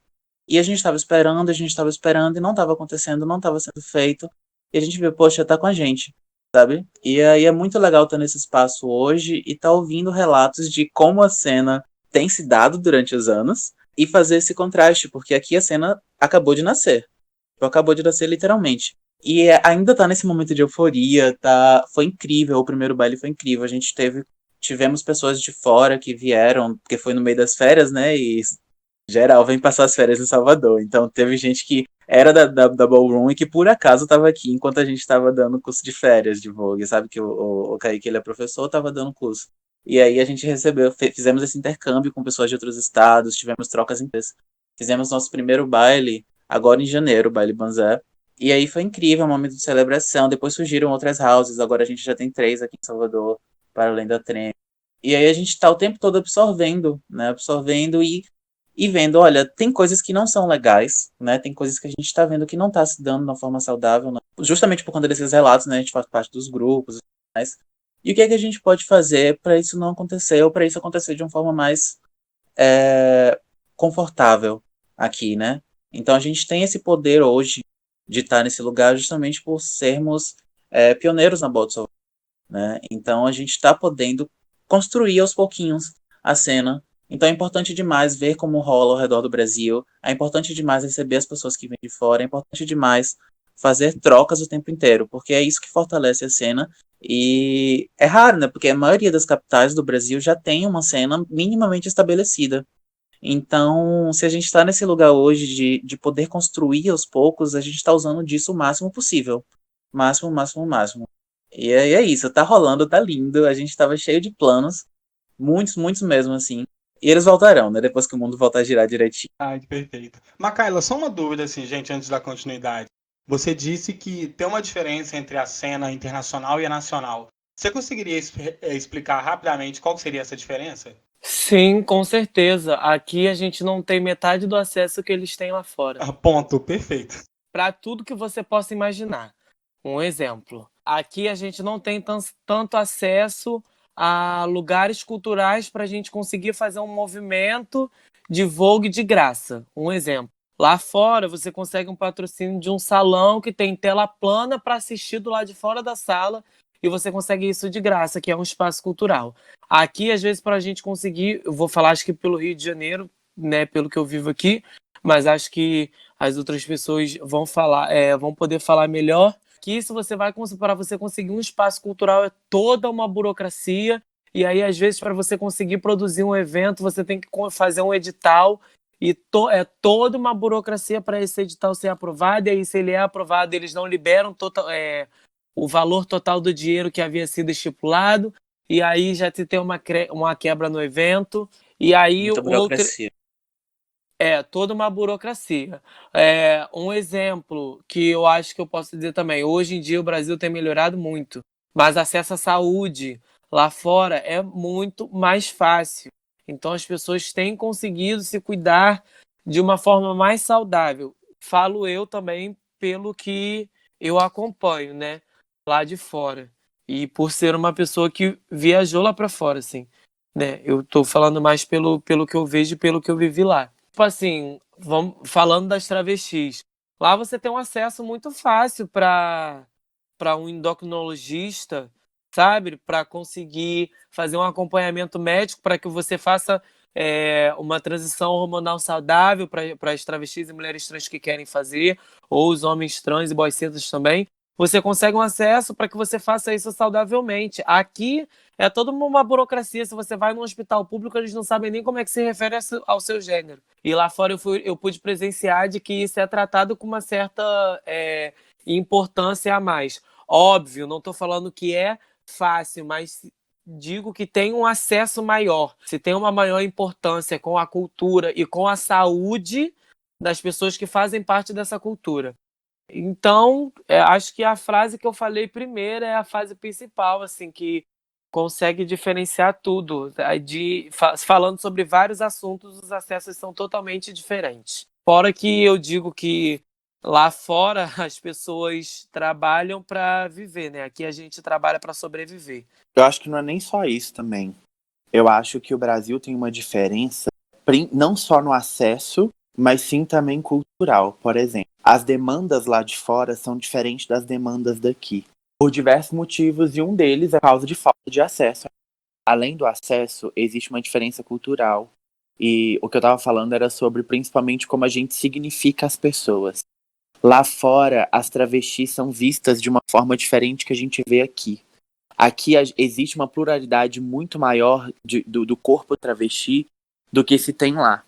E a gente estava esperando, e não estava acontecendo, não estava sendo feito. E a gente viu, poxa, tá com a gente, sabe? E aí é muito legal estar nesse espaço hoje e estar ouvindo relatos de como a cena tem se dado durante os anos, e fazer esse contraste, porque aqui a cena acabou de nascer. Acabou de nascer literalmente. E ainda tá nesse momento de euforia, tá? Foi incrível, o primeiro baile foi incrível. A gente tivemos pessoas de fora que vieram, porque foi no meio das férias, né? E geral vem passar as férias em Salvador. Então teve gente que era da Ballroom e que por acaso estava aqui enquanto a gente estava dando curso de férias de Vogue. Sabe que o Kaique, ele é professor, estava dando curso. E aí a gente fizemos esse intercâmbio com pessoas de outros estados, tivemos trocas inteiras. Fizemos nosso primeiro baile agora em janeiro, o baile Banzé. E aí foi incrível, um momento de celebração. Depois surgiram outras houses, agora a gente já tem 3 aqui em Salvador, para além da Treme. E aí a gente está o tempo todo absorvendo, né? Absorvendo e vendo, olha, tem coisas que não são legais, né? Tem coisas que a gente está vendo que não está se dando de uma forma saudável, né? Justamente por conta desses relatos, né? A gente faz parte dos grupos e tudo mais. E o que é que a gente pode fazer para isso não acontecer, ou para isso acontecer de uma forma mais confortável aqui, né? Então a gente tem esse poder hoje de estar nesse lugar justamente por sermos pioneiros na Botswana, né? Então a gente está podendo construir aos pouquinhos a cena. Então é importante demais ver como rola ao redor do Brasil, é importante demais receber as pessoas que vêm de fora, é importante demais fazer trocas o tempo inteiro, porque é isso que fortalece a cena. E é raro, né? Porque a maioria das capitais do Brasil já tem uma cena minimamente estabelecida. Então, se a gente está nesse lugar hoje de poder construir aos poucos, a gente está usando disso o máximo possível. Máximo, máximo, máximo. E é isso, tá rolando, tá lindo. A gente tava cheio de planos, muitos, muitos mesmo, assim. E eles voltarão, né? Depois que o mundo voltar a girar direitinho. Ai, que perfeito. Macaila, só uma dúvida, assim, gente, antes da continuidade. Você disse que tem uma diferença entre a cena internacional e a nacional. Você conseguiria explicar rapidamente qual que seria essa diferença? Sim, com certeza. Aqui a gente não tem metade do acesso que eles têm lá fora. Ponto, perfeito. Para tudo que você possa imaginar. Um exemplo. Aqui a gente não tem tanto acesso a lugares culturais para a gente conseguir fazer um movimento de Vogue de graça. Um exemplo. Lá fora você consegue um patrocínio de um salão que tem tela plana para assistir do lado de fora da sala e você consegue isso de graça, que é um espaço cultural. Aqui, às vezes, para a gente conseguir, eu vou falar acho que pelo Rio de Janeiro, né, pelo que eu vivo aqui, mas acho que as outras pessoas vão falar, vão poder falar melhor. Que se você vai para você conseguir um espaço cultural é toda uma burocracia. E aí, às vezes, para você conseguir produzir um evento, você tem que fazer um edital. E é toda uma burocracia para esse edital ser aprovado. E aí, se ele é aprovado, eles não liberam o valor total do dinheiro que havia sido estipulado. E aí já te tem uma quebra no evento. E aí Muita burocracia. Toda uma burocracia. Um exemplo que eu acho que eu posso dizer também, hoje em dia o Brasil tem melhorado muito, mas acesso à saúde lá fora é muito mais fácil. Então as pessoas têm conseguido se cuidar de uma forma mais saudável. Falo eu também pelo que eu acompanho, né, lá de fora. E por ser uma pessoa que viajou lá para fora, assim, né? Eu tô falando mais pelo que eu vejo e pelo que eu vivi lá. Tipo assim, falando das travestis. Lá você tem um acesso muito fácil para um endocrinologista, sabe? Para conseguir fazer um acompanhamento médico para que você faça uma transição hormonal saudável para as travestis e mulheres trans que querem fazer, ou os homens trans e boys cis também. Você consegue um acesso para que você faça isso saudavelmente. Aqui é toda uma burocracia. Se você vai num hospital público, eles não sabem nem como é que se refere ao seu gênero. E lá fora eu pude presenciar de que isso é tratado com uma certa importância a mais. Óbvio, não estou falando que é fácil, mas digo que tem um acesso maior. Se tem uma maior importância com a cultura e com a saúde das pessoas que fazem parte dessa cultura. Então, acho que a frase que eu falei primeiro é a frase principal, assim, que consegue diferenciar tudo. Falando sobre vários assuntos, os acessos são totalmente diferentes. Fora que eu digo que lá fora as pessoas trabalham para viver, né? Aqui a gente trabalha para sobreviver. Eu acho que não é nem só isso também. Eu acho que o Brasil tem uma diferença, não só no acesso, mas sim também cultural. Por exemplo, as demandas lá de fora são diferentes das demandas daqui, por diversos motivos, e um deles é a causa de falta de acesso. Além do acesso, existe uma diferença cultural, E o que eu tava falando era sobre principalmente como a gente significa as pessoas. Lá fora, as travestis são vistas de uma forma diferente que a gente vê aqui. Aqui existe uma pluralidade muito maior do corpo travesti do que se tem lá.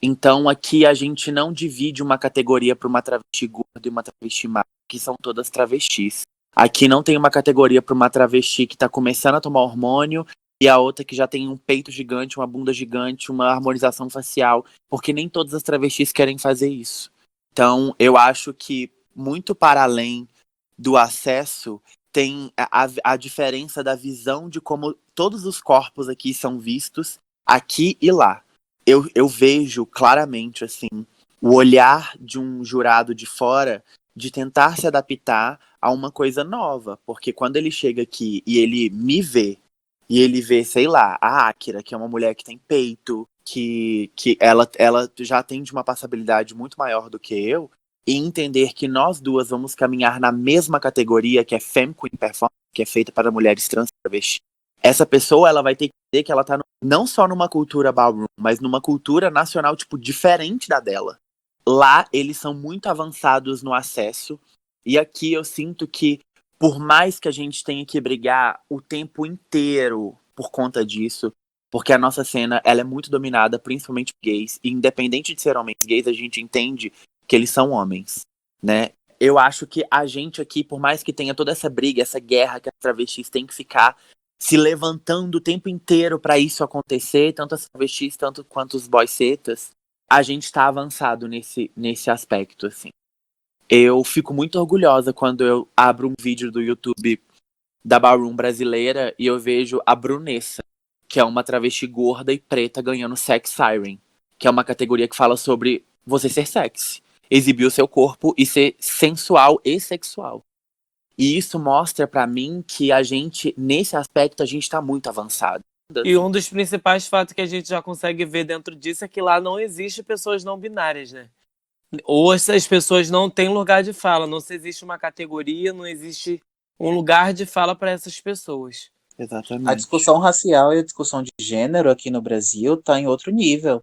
Então aqui a gente não divide uma categoria para uma travesti gorda e uma travesti magra, que são todas travestis. Aqui não tem uma categoria para uma travesti que está começando a tomar hormônio e a outra que já tem um peito gigante, uma bunda gigante, uma harmonização facial, porque nem todas as travestis querem fazer isso. Então eu acho que muito para além do acesso tem a diferença da visão de como todos os corpos aqui são vistos, aqui e lá. Eu vejo claramente, assim, o olhar de um jurado de fora de tentar se adaptar a uma coisa nova. Porque quando ele chega aqui e ele me vê, e ele vê, sei lá, a Akira, que é uma mulher que tem peito, que ela já atende uma passabilidade muito maior do que eu, e entender que nós duas vamos caminhar na mesma categoria, que é Femme Queen Performance, que é feita para mulheres trans e travestis. Essa pessoa, ela vai ter que entender que ela tá não só numa cultura ballroom, mas numa cultura nacional, tipo, diferente da dela. Lá, eles são muito avançados no acesso, e aqui eu sinto que, por mais que a gente tenha que brigar o tempo inteiro por conta disso, porque a nossa cena, ela é muito dominada, principalmente por gays, e independente de ser homens gays, a gente entende que eles são homens, né? Eu acho que a gente aqui, por mais que tenha toda essa briga, essa guerra que as travestis têm que ficar se levantando o tempo inteiro para isso acontecer, tanto as travestis, tanto quanto os boysetas, a gente está avançado nesse aspecto, assim. Eu fico muito orgulhosa quando eu abro um vídeo do YouTube da Ballroom brasileira e eu vejo a Brunessa, que é uma travesti gorda e preta ganhando Sex Siren, que é uma categoria que fala sobre você ser sexy, exibir o seu corpo e ser sensual e sexual. E isso mostra pra mim que a gente, nesse aspecto, a gente tá muito avançado. E um dos principais fatos que a gente já consegue ver dentro disso é que lá não existe pessoas não binárias, né? Ou essas pessoas não têm lugar de fala, não se existe uma categoria, não existe um lugar de fala para essas pessoas. Exatamente. A discussão racial e a discussão de gênero aqui no Brasil tá em outro nível.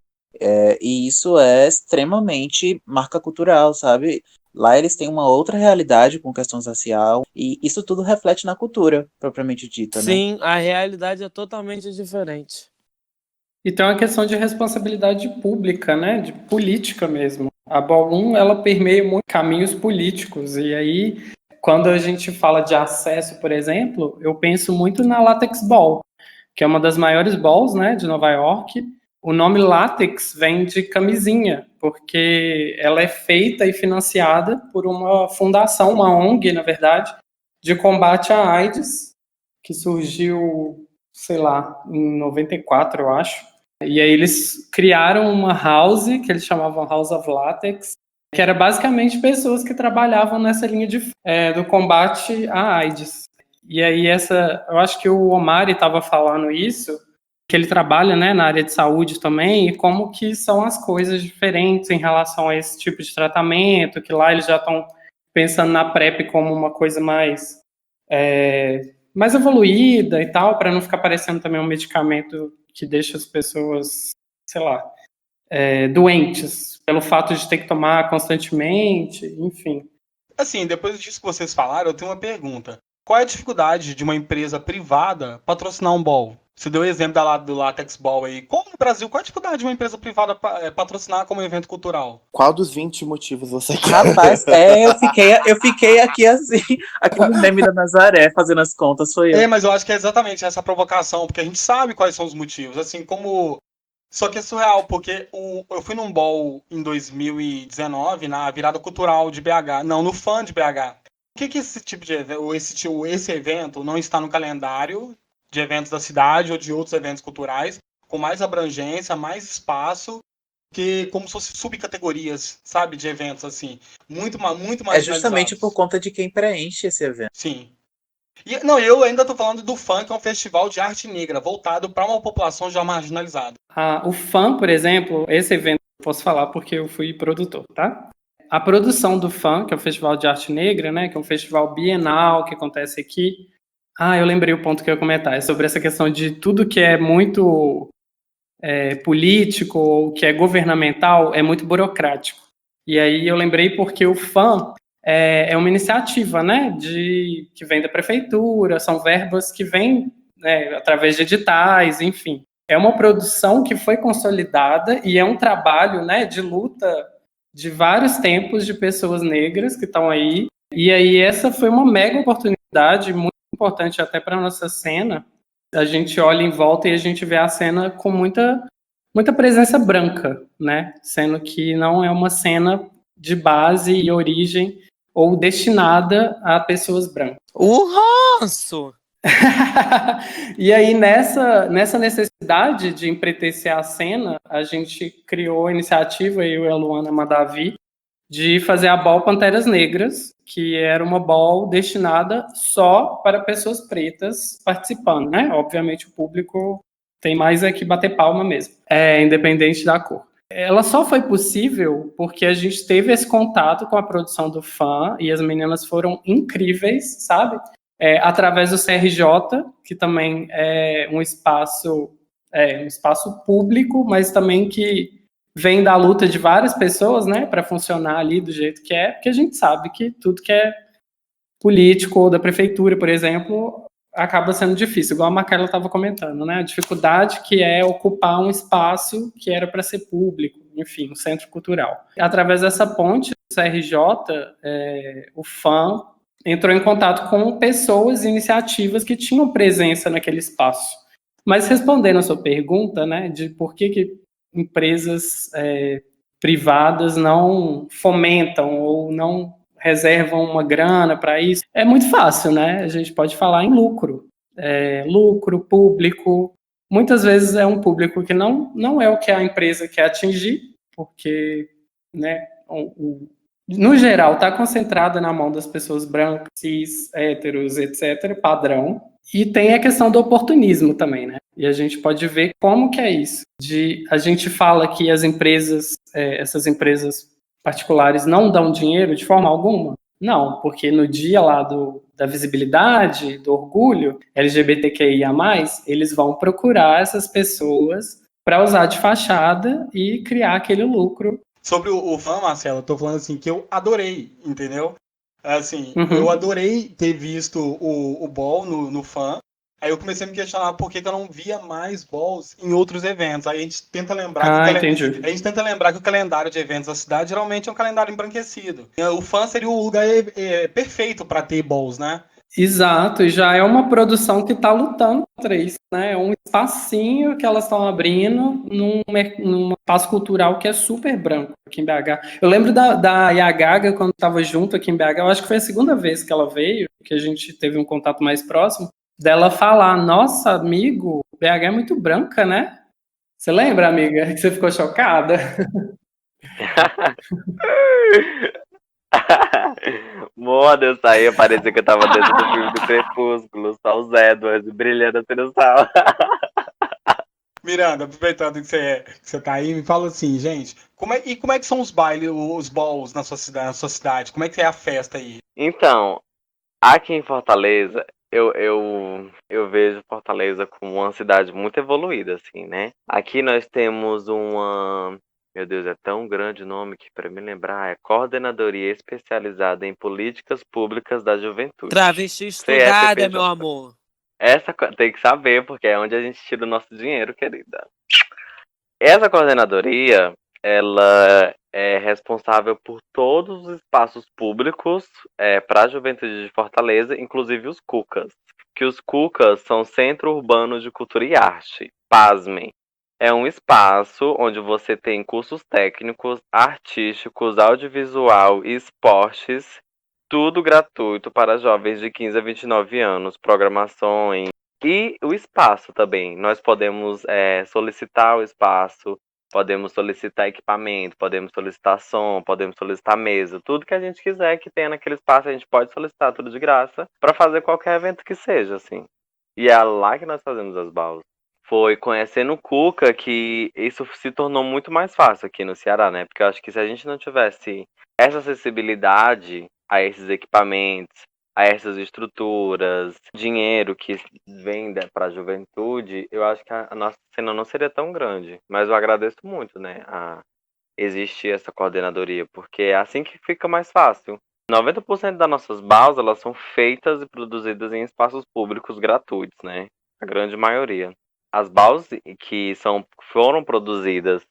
E isso é extremamente marca cultural, sabe? Lá eles têm uma outra realidade com questões racial, e isso tudo reflete na cultura, propriamente dita, né? Sim, a realidade é totalmente diferente. E tem uma questão de responsabilidade pública, né? De política mesmo. A Ballroom, ela permeia muito caminhos políticos. E aí, quando a gente fala de acesso, por exemplo, eu penso muito na Latex Ball, que é uma das maiores balls, né, de Nova York. O nome látex vem de camisinha, porque ela é feita e financiada por uma fundação, uma ONG, na verdade, de combate à AIDS, que surgiu, sei lá, em 94, eu acho. E aí eles criaram uma house, que eles chamavam House of Latex, que era basicamente pessoas que trabalhavam nessa linha do combate à AIDS. E aí eu acho que o Omari estava falando isso, que ele trabalha, né, na área de saúde também, e como que são as coisas diferentes em relação a esse tipo de tratamento, que lá eles já estão pensando na PrEP como uma coisa mais evoluída e tal, para não ficar parecendo também um medicamento que deixa as pessoas, sei lá, doentes, pelo fato de ter que tomar constantemente, enfim. Assim, depois disso que vocês falaram, eu tenho uma pergunta. Qual é a dificuldade de uma empresa privada patrocinar um ball? Você deu o exemplo do Latex Ball aí. Como no Brasil, qual a dificuldade de uma empresa privada patrocinar como evento cultural? Qual dos 20 motivos você quer? Rapaz, eu fiquei aqui assim, aquele meme da Nazaré fazendo as contas, foi eu. Mas eu acho que é exatamente essa provocação, porque a gente sabe quais são os motivos. Assim, como... Só que é surreal, porque eu fui num ball em 2019, na virada cultural de BH. Não, no Fun de BH. Por que esse tipo de evento, esse evento não está no calendário de eventos da cidade ou de outros eventos culturais, com mais abrangência, mais espaço, que como se fossem subcategorias, sabe, de eventos assim, muito mais É justamente por conta de quem preenche esse evento. Sim. Eu ainda estou falando do FAN, que é um festival de arte negra, voltado para uma população já marginalizada. O FAN, por exemplo, esse evento eu posso falar porque eu fui produtor, tá? A produção do FAN, que é o Festival de Arte Negra, né, que é um festival bienal que acontece aqui. Eu lembrei o ponto que eu ia comentar, é sobre essa questão de tudo que é muito político ou que é governamental é muito burocrático. E aí eu lembrei porque o FAM é uma iniciativa, né, que vem da prefeitura, são verbas que vêm, né, através de editais, enfim. É uma produção que foi consolidada e é um trabalho, né, de luta de vários tempos de pessoas negras que estão aí. E aí essa foi uma mega oportunidade, muito importante até para a nossa cena. A gente olha em volta e a gente vê a cena com muita presença branca, né? Sendo que não é uma cena de base e origem ou destinada a pessoas brancas. O ranço! E aí, nessa necessidade de empretecer a cena, a gente criou a iniciativa, eu e a Luana Madavi, de fazer a Ball Panteras Negras, que era uma ball destinada só para pessoas pretas participando, né? Obviamente o público tem mais é que bater palma mesmo, independente da cor. Ela só foi possível porque a gente teve esse contato com a produção do FAM e as meninas foram incríveis, sabe? Através do CRJ, que também é um espaço público, mas também que vem da luta de várias pessoas, né, para funcionar ali do jeito que é, porque a gente sabe que tudo que é político ou da prefeitura, por exemplo, acaba sendo difícil, igual a Marcela estava comentando, né, a dificuldade que é ocupar um espaço que era para ser público, enfim, um centro cultural. Através dessa ponte do CRJ, o FAM entrou em contato com pessoas e iniciativas que tinham presença naquele espaço. Mas respondendo a sua pergunta, né, de por que empresas privadas não fomentam ou não reservam uma grana para isso, é muito fácil, né? A gente pode falar em lucro. Lucro, público. Muitas vezes é um público que não é o que a empresa quer atingir, porque, né, no geral, está concentrada na mão das pessoas brancas, cis, héteros, etc., padrão. E tem a questão do oportunismo também, né? E a gente pode ver como que é isso. A gente fala que as empresas, essas empresas particulares não dão dinheiro de forma alguma? Não, porque no dia lá da visibilidade, do orgulho LGBTQIA+, eles vão procurar essas pessoas para usar de fachada e criar aquele lucro. Sobre o FAM, Marcelo, eu tô falando assim que eu adorei, entendeu? Assim, eu adorei ter visto o Ball no FAM. Aí eu comecei a me questionar por que eu não via mais balls em outros eventos. Aí a gente tenta lembrar a gente tenta lembrar que o calendário de eventos da cidade geralmente é um calendário embranquecido. O FAM seria o lugar perfeito para ter balls, né? Exato, e já é uma produção que está lutando contra isso, né? É um espacinho que elas estão abrindo num espaço cultural que é super branco aqui em BH. Eu lembro da Yagaga quando estava junto aqui em BH, eu acho que foi a segunda vez que ela veio, que a gente teve um contato mais próximo, dela falar, nossa, amigo, BH é muito branca, né? Você lembra, amiga, que você ficou chocada? Moda, eu saía, parecia que eu tava dentro do filme do Crepúsculo, só os Edwards brilhando assim no sal. Miranda, aproveitando que você tá aí, me fala assim, gente, como é que são os bailes, os balls na sua cidade? Como é que é a festa aí? Então, aqui em Fortaleza, eu vejo Fortaleza como uma cidade muito evoluída, assim, né? Aqui nós temos uma... Meu Deus, é tão grande o nome que, para me lembrar, é Coordenadoria Especializada em Políticas Públicas da Juventude. Travesti estudada, meu amor. Essa tem que saber, porque é onde a gente tira o nosso dinheiro, querida. Essa coordenadoria, ela é responsável por todos os espaços públicos para a juventude de Fortaleza, inclusive os CUCAS. Que os CUCAS são Centro Urbano de Cultura e Arte. Pasmem. É um espaço onde você tem cursos técnicos, artísticos, audiovisual e esportes, tudo gratuito para jovens de 15 a 29 anos, programações e o espaço também. Nós podemos solicitar o espaço, podemos solicitar equipamento, podemos solicitar som, podemos solicitar mesa, tudo que a gente quiser que tenha naquele espaço, a gente pode solicitar tudo de graça para fazer qualquer evento que seja, assim. E é lá que nós fazemos as balls. Foi conhecendo o Cuca que isso se tornou muito mais fácil aqui no Ceará, né? Porque eu acho que se a gente não tivesse essa acessibilidade a esses equipamentos, a essas estruturas, dinheiro que vem para a juventude, eu acho que a nossa cena não seria tão grande. Mas eu agradeço muito, né, a existir essa coordenadoria, porque é assim que fica mais fácil. 90% das nossas BAUs, elas são feitas e produzidas em espaços públicos gratuitos, né? A grande maioria. As BAUs que foram produzidas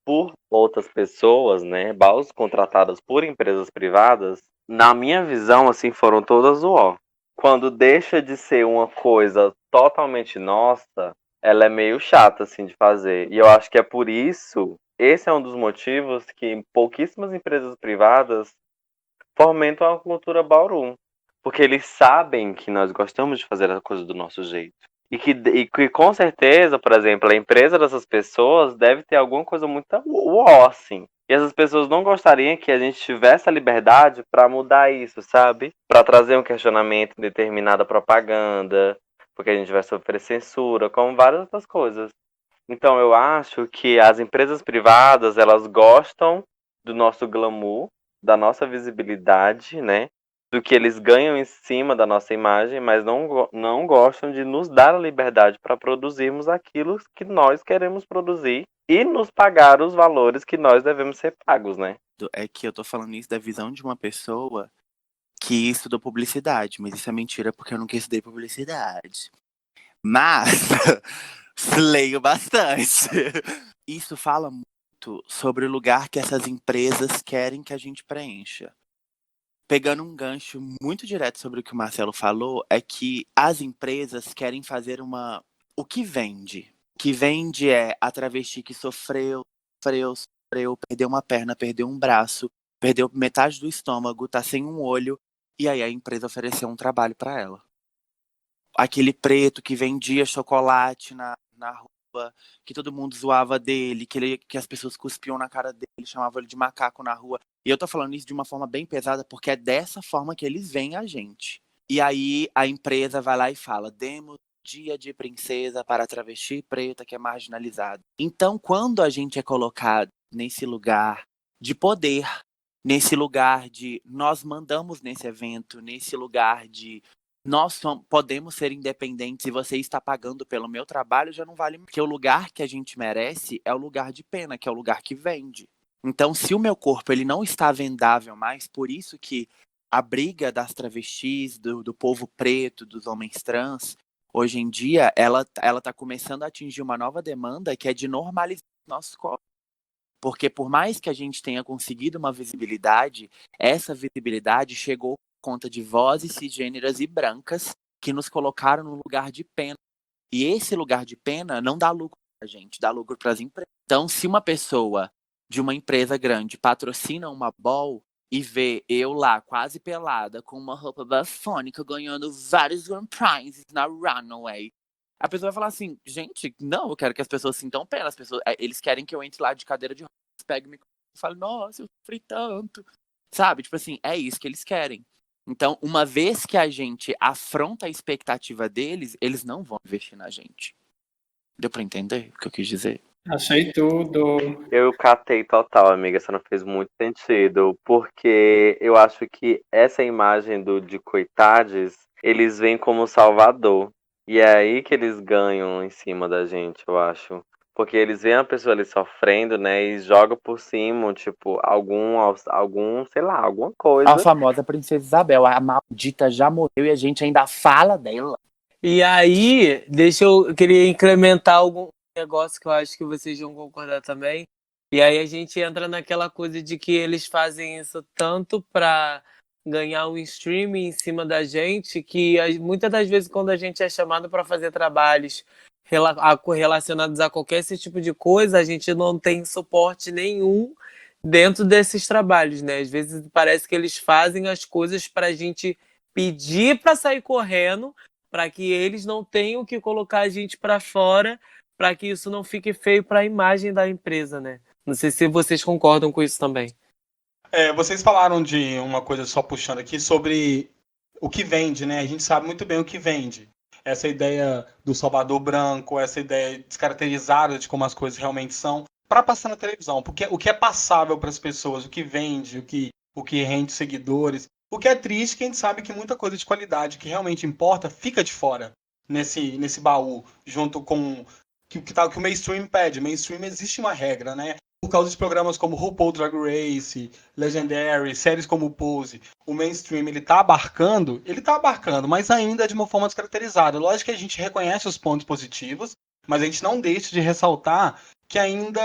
por outras pessoas, né? BAUs contratadas por empresas privadas, na minha visão, assim, foram todas o ó. Quando deixa de ser uma coisa totalmente nossa, ela é meio chata, assim, de fazer. E eu acho que é por isso, esse é um dos motivos que pouquíssimas empresas privadas fomentam a cultura ballroom. Porque eles sabem que nós gostamos de fazer a coisa do nosso jeito. E que com certeza, por exemplo, a empresa dessas pessoas deve ter alguma coisa muito uó, assim. E essas pessoas não gostariam que a gente tivesse a liberdade para mudar isso, sabe? Para trazer um questionamento em determinada propaganda, porque a gente vai sofrer censura, como várias outras coisas. Então eu acho que as empresas privadas, elas gostam do nosso glamour, da nossa visibilidade, né? Do que eles ganham em cima da nossa imagem, mas não gostam de nos dar a liberdade para produzirmos aquilo que nós queremos produzir e nos pagar os valores que nós devemos ser pagos, né? É que eu tô falando isso da visão de uma pessoa que estudou publicidade, mas isso é mentira porque eu nunca estudei publicidade. Mas leio bastante. Isso fala muito sobre o lugar que essas empresas querem que a gente preencha. Pegando um gancho muito direto sobre o que o Marcelo falou, é que as empresas querem fazer o que vende. O que vende é a travesti que sofreu, perdeu uma perna, perdeu um braço, perdeu metade do estômago, tá sem um olho, e aí a empresa ofereceu um trabalho para ela. Aquele preto que vendia chocolate na rua, que todo mundo zoava dele, que as pessoas cuspiam na cara dele, chamavam ele de macaco na rua. E eu tô falando isso de uma forma bem pesada, porque é dessa forma que eles veem a gente. E aí a empresa vai lá e fala, demos dia de princesa para a travesti preta que é marginalizada. Então, quando a gente é colocado nesse lugar de poder, nesse lugar de nós mandamos nesse evento, nesse lugar de nós podemos ser independentes e você está pagando pelo meu trabalho, já não vale. Porque o lugar que a gente merece é o lugar de pena, que é o lugar que vende. Então, se o meu corpo ele não está vendável mais, por isso que a briga das travestis, do povo preto, dos homens trans, hoje em dia, ela está começando a atingir uma nova demanda que é de normalizar nossos corpos. Porque por mais que a gente tenha conseguido uma visibilidade, essa visibilidade chegou por conta de vozes cisgêneras e brancas que nos colocaram num lugar de pena. E esse lugar de pena não dá lucro pra gente, dá lucro para as empresas. Então, se uma pessoa de uma empresa grande patrocina uma ball e vê eu lá, quase pelada, com uma roupa bafônica, ganhando vários grand prizes na runway, a pessoa vai falar assim, gente, não, eu quero que as pessoas sintam pena. Eles querem que eu entre lá de cadeira de rodas, pegue o microfone e fale, nossa, eu sofri tanto. Sabe? Tipo assim, é isso que eles querem. Então, uma vez que a gente afronta a expectativa deles, eles não vão investir na gente. Deu pra entender o que eu quis dizer? Achei tudo. Eu catei total, amiga, isso não fez muito sentido, porque eu acho que essa imagem de coitades, eles vêm como salvador. E é aí que eles ganham em cima da gente, eu acho. Porque eles veem a pessoa ali sofrendo, né, e jogam por cima, tipo, sei lá, alguma A coisa. famosa Princesa Isabel, a maldita já morreu e a gente ainda fala dela. E aí, eu queria incrementar algum negócio que eu acho que vocês vão concordar também. E aí a gente entra naquela coisa de que eles fazem isso tanto para ganhar um streaming em cima da gente, que muitas das vezes quando a gente é chamado para fazer trabalhos relacionados a qualquer esse tipo de coisa, a gente não tem suporte nenhum dentro desses trabalhos, né? Às vezes parece que eles fazem as coisas para a gente pedir para sair correndo, para que eles não tenham que colocar a gente para fora, para que isso não fique feio para a imagem da empresa, né? Não sei se vocês concordam com isso também. Vocês falaram de uma coisa, só puxando aqui, sobre o que vende, né? A gente sabe muito bem o que vende. Essa ideia do Salvador branco, essa ideia descaracterizada de como as coisas realmente são, para passar na televisão. Porque o que é passável para as pessoas, o que vende, o que rende seguidores, O que é triste, que a gente sabe que muita coisa de qualidade que realmente importa fica de fora nesse baú, junto com que o mainstream pede. Mainstream existe uma regra, né? Por causa de programas como RuPaul Drag Race, Legendary, séries como Pose, o mainstream ele tá abarcando, mas ainda de uma forma descaracterizada. Lógico que a gente reconhece os pontos positivos, mas a gente não deixa de ressaltar que ainda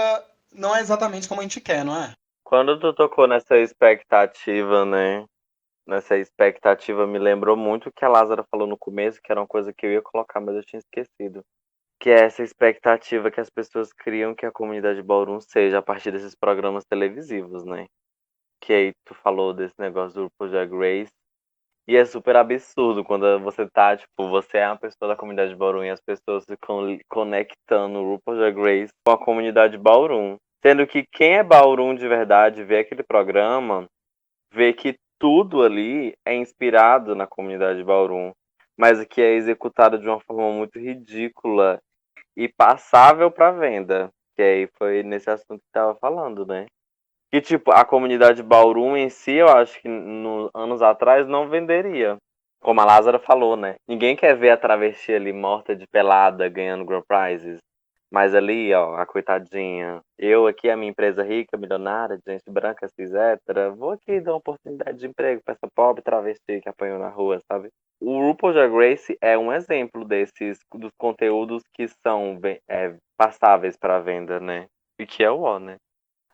não é exatamente como a gente quer, não é? Quando tu tocou nessa expectativa, né? Nessa expectativa me lembrou muito o que a Lázara falou no começo, que era uma coisa que eu ia colocar, mas eu tinha esquecido. Que é essa expectativa que as pessoas criam que a comunidade ballroom seja a partir desses programas televisivos, né? Que aí tu falou desse negócio do RuPaul's Drag Race. E é super absurdo quando você tá, tipo, você é uma pessoa da comunidade ballroom e as pessoas ficam conectando o RuPaul's Drag Race com a comunidade ballroom. Sendo que quem é ballroom de verdade, vê aquele programa, vê que tudo ali é inspirado na comunidade ballroom, mas que é executado de uma forma muito ridícula e passável para venda. Que aí foi nesse assunto que tava falando, né? Que, tipo, a comunidade ballroom em si, eu acho que anos atrás não venderia. Como a Lázara falou, né? Ninguém quer ver a travesti ali morta de pelada ganhando grand prizes. Mas ali, ó, a coitadinha. Eu aqui, a minha empresa rica, milionária, de gente branca, cis, hétera, vou aqui dar uma oportunidade de emprego pra essa pobre travesti que apanhou na rua, sabe? O RuPaul's Drag Race é um exemplo dos conteúdos que são passáveis para venda, né? E que é o ó, né?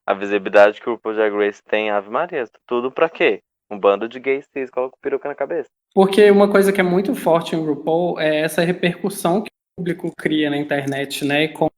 A visibilidade que o RuPaul's Drag Race tem, Ave Maria, tudo pra quê? Um bando de gays cis coloca peruca na cabeça. Porque uma coisa que é muito forte em RuPaul é essa repercussão que o público cria na internet, né? E como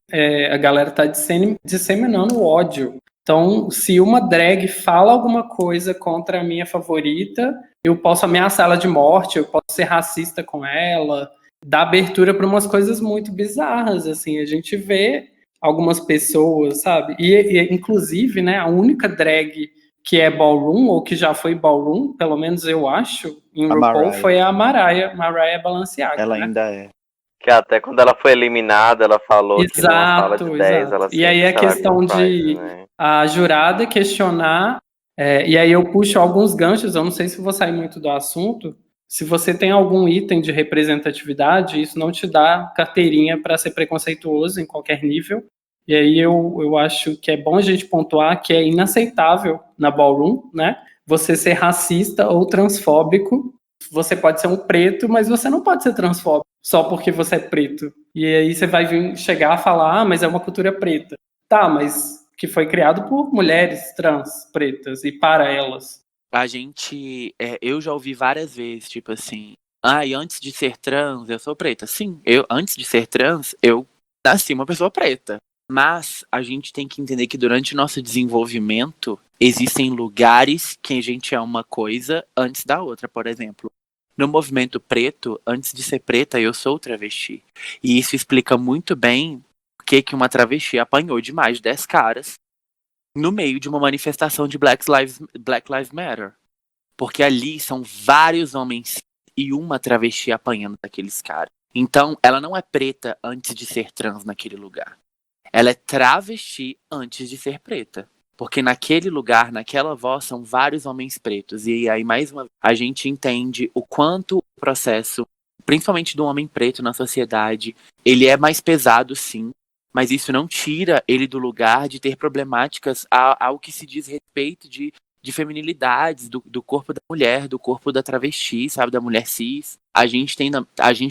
a galera tá disseminando o ódio. Então, se uma drag fala alguma coisa contra a minha favorita, eu posso ameaçar ela de morte, eu posso ser racista com ela, dar abertura para umas coisas muito bizarras, assim. A gente vê algumas pessoas, sabe? E inclusive, né, a única drag que é ballroom, ou que já foi ballroom, pelo menos eu acho, em RuPaul, foi a Mariah Balenciaga. Ela né? ainda é. Que até quando ela foi eliminada, ela falou que numa sala de 10 ela E aí sempre a será questão grand prize, de né? a jurada questionar, e aí eu puxo alguns ganchos, eu não sei se vou sair muito do assunto. Se você tem algum item de representatividade, isso não te dá carteirinha para ser preconceituoso em qualquer nível. E aí eu acho que é bom a gente pontuar que é inaceitável na ballroom, né? Você ser racista ou transfóbico. Você pode ser um preto, mas você não pode ser transfóbico só porque você é preto. E aí você vai chegar a falar, mas é uma cultura preta. Tá, mas que foi criado por mulheres trans pretas e para elas. A gente. Eu já ouvi várias vezes, tipo assim. E antes de ser trans, eu sou preta. Sim, antes de ser trans, eu nasci uma pessoa preta. Mas a gente tem que entender que durante o nosso desenvolvimento, existem lugares que a gente é uma coisa antes da outra. Por exemplo, no movimento preto, antes de ser preta, eu sou travesti. E isso explica muito bem por que uma travesti apanhou de mais de 10 caras no meio de uma manifestação de Black Lives Matter. Porque ali são vários homens e uma travesti apanhando daqueles caras. Então, ela não é preta antes de ser trans naquele lugar. Ela é travesti antes de ser preta. Porque naquele lugar, naquela voz, são vários homens pretos. E aí, mais uma vez, a gente entende o quanto o processo, principalmente do homem preto na sociedade, ele é mais pesado, sim. Mas isso não tira ele do lugar de ter problemáticas ao que se diz respeito de feminilidades, do corpo da mulher, do corpo da travesti, sabe, da mulher cis. A gente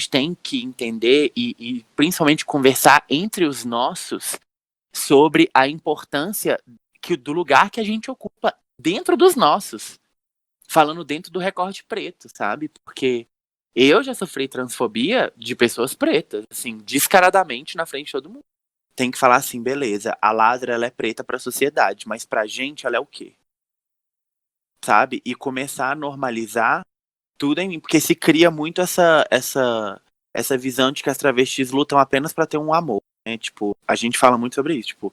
tem que entender e principalmente conversar entre os nossos sobre a importância do lugar que a gente ocupa dentro dos nossos. Falando dentro do recorte preto, sabe? Porque eu já sofri transfobia de pessoas pretas, assim, descaradamente na frente de todo mundo. Tem que falar assim, beleza, a Lázara, ela é preta pra sociedade, mas pra gente ela é o quê? Sabe? E começar a normalizar tudo em mim, porque se cria muito essa visão de que as travestis lutam apenas pra ter um amor, né? Tipo, a gente fala muito sobre isso, tipo,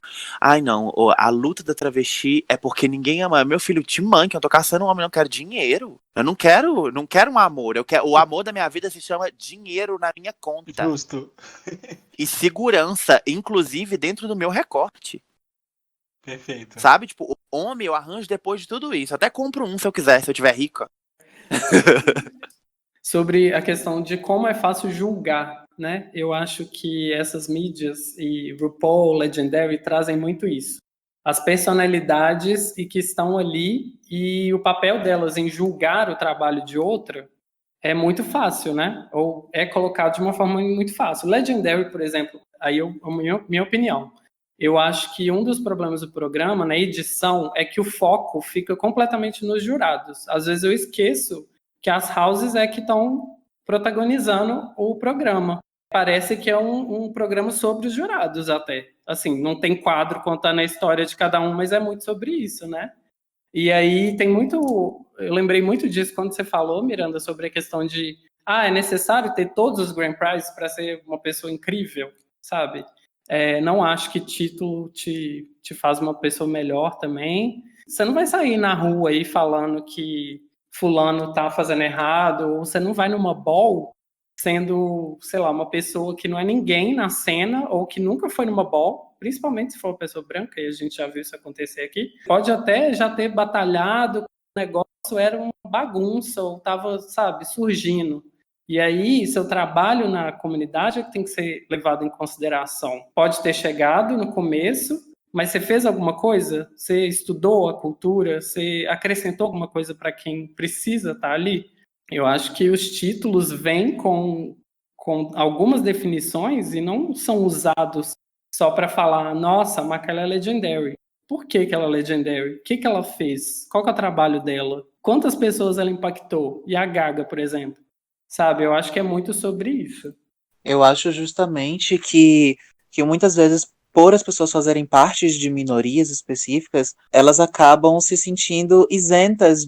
não, a luta da travesti é porque ninguém ama. Meu filho, te manque, eu tô caçando um homem, eu quero dinheiro. Eu não quero um amor, o amor da minha vida se chama dinheiro na minha conta. Justo. E segurança, inclusive dentro do meu recorte. Perfeito. Sabe? Tipo, o homem eu arranjo depois de tudo isso. Até compro um se eu quiser, se eu tiver rica. Sobre a questão de como é fácil julgar, né? Eu acho que essas mídias e RuPaul, Legendary trazem muito isso. As personalidades e que estão ali e o papel delas em julgar o trabalho de outra é muito fácil, né? Ou é colocado de uma forma muito fácil. Legendary, por exemplo, minha opinião, eu acho que um dos problemas do programa, na edição, é que o foco fica completamente nos jurados. Às vezes eu esqueço que as houses é que estão protagonizando o programa. Parece que é um programa sobre os jurados até. Assim, não tem quadro contando a história de cada um, mas é muito sobre isso, né? E aí tem muito... Eu lembrei muito disso quando você falou, Miranda, sobre a questão de é necessário ter todos os Grand Prizes para ser uma pessoa incrível, sabe? Não acho que título te faz uma pessoa melhor também. Você não vai sair na rua aí falando que fulano tá fazendo errado, ou você não vai numa ball sendo, sei lá, uma pessoa que não é ninguém na cena, ou que nunca foi numa ball, principalmente se for uma pessoa branca, e a gente já viu isso acontecer aqui. Pode até já ter batalhado, o negócio era uma bagunça, ou tava, sabe, surgindo. E aí, seu trabalho na comunidade é que tem que ser levado em consideração. Pode ter chegado no começo, mas você fez alguma coisa? Você estudou a cultura? Você acrescentou alguma coisa para quem precisa estar ali? Eu acho que os títulos vêm com algumas definições e não são usados só para falar, nossa, a Makayla é legendary. Por que ela é legendary? O que ela fez? Qual que é o trabalho dela? Quantas pessoas ela impactou? E a Gaga, por exemplo? Sabe, eu acho que é muito sobre isso. Eu acho justamente que muitas vezes, por as pessoas fazerem parte de minorias específicas, elas acabam se sentindo isentas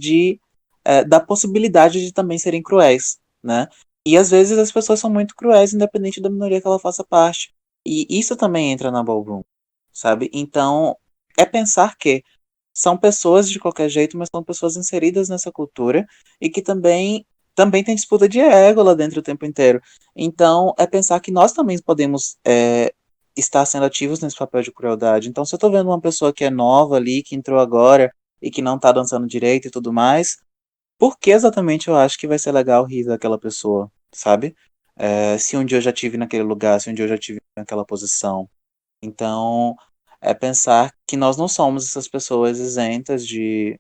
da possibilidade de também serem cruéis, né? E às vezes as pessoas são muito cruéis, independente da minoria que ela faça parte. E isso também entra na ballroom, sabe? Então, é pensar que são pessoas de qualquer jeito, mas são pessoas inseridas nessa cultura e que também tem disputa de ego lá dentro o tempo inteiro. Então, é pensar que nós também podemos estar sendo ativos nesse papel de crueldade. Então, se eu tô vendo uma pessoa que é nova ali, que entrou agora e que não tá dançando direito e tudo mais, por que exatamente eu acho que vai ser legal rir daquela pessoa, sabe? Se um dia eu já tive naquele lugar, se um dia eu já tive naquela posição. Então, é pensar que nós não somos essas pessoas isentas de.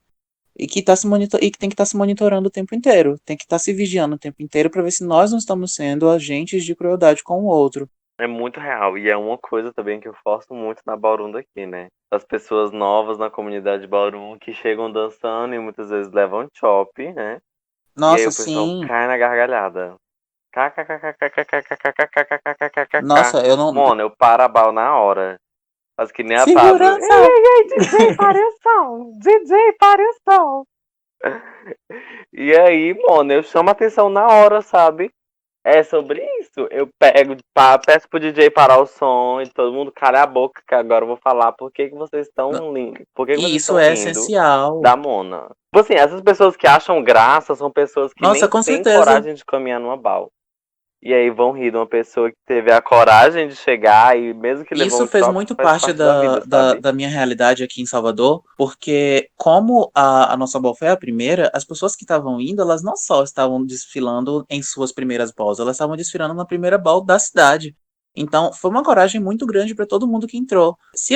E que, e que tem que estar se monitorando o tempo inteiro. Tem que estar se vigiando o tempo inteiro para ver se nós não estamos sendo agentes de crueldade com o outro. É muito real. E é uma coisa também que eu forço muito na Ballroom daqui, né? As pessoas novas na comunidade Ballroom que chegam dançando e muitas vezes levam chop, né? E aí Nossa, o pessoal sim. cai na gargalhada. Nossa, eu não. Mano, eu paro a bala na hora. Faz que nem a Pablo. Ei, Segurança! ei, ei, DJ, pare o som! DJ, pare o som! E aí, mano, eu chamo a atenção na hora, sabe? É sobre isso. Eu peço pro DJ parar o som e todo mundo cala a boca, que agora eu vou falar por que vocês estão rindo. Por que E vocês isso estão é rindo essencial. da Mona? Tipo assim, essas pessoas que acham graça são pessoas que Nossa, nem com têm certeza. coragem de caminhar numa bal. E aí vão rir de uma pessoa que teve a coragem de chegar e mesmo que levou Isso um fez choque, muito faz parte parte da vida, sabe? da minha realidade aqui em Salvador, porque como a nossa ball foi a primeira, as pessoas que estavam indo, elas não só estavam desfilando em suas primeiras balls, elas estavam desfilando na primeira ball da cidade. Então, foi uma coragem muito grande para todo mundo que entrou. Se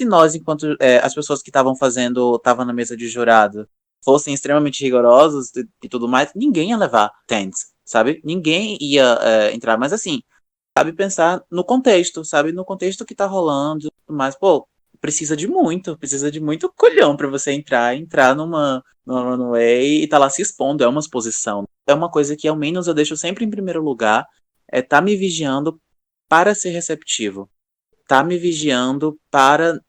nós, enquanto as pessoas que estavam na mesa de jurado, fossem extremamente rigorosos e tudo mais, ninguém ia levar tents, sabe? Ninguém ia entrar. Mas assim, sabe pensar no contexto, sabe? No contexto que tá rolando, mas, pô, precisa de muito colhão pra você entrar numa runway e tá lá se expondo, é uma exposição. É uma coisa que, ao menos, eu deixo sempre em primeiro lugar, tá me vigiando para ser receptivo. Tá me vigiando para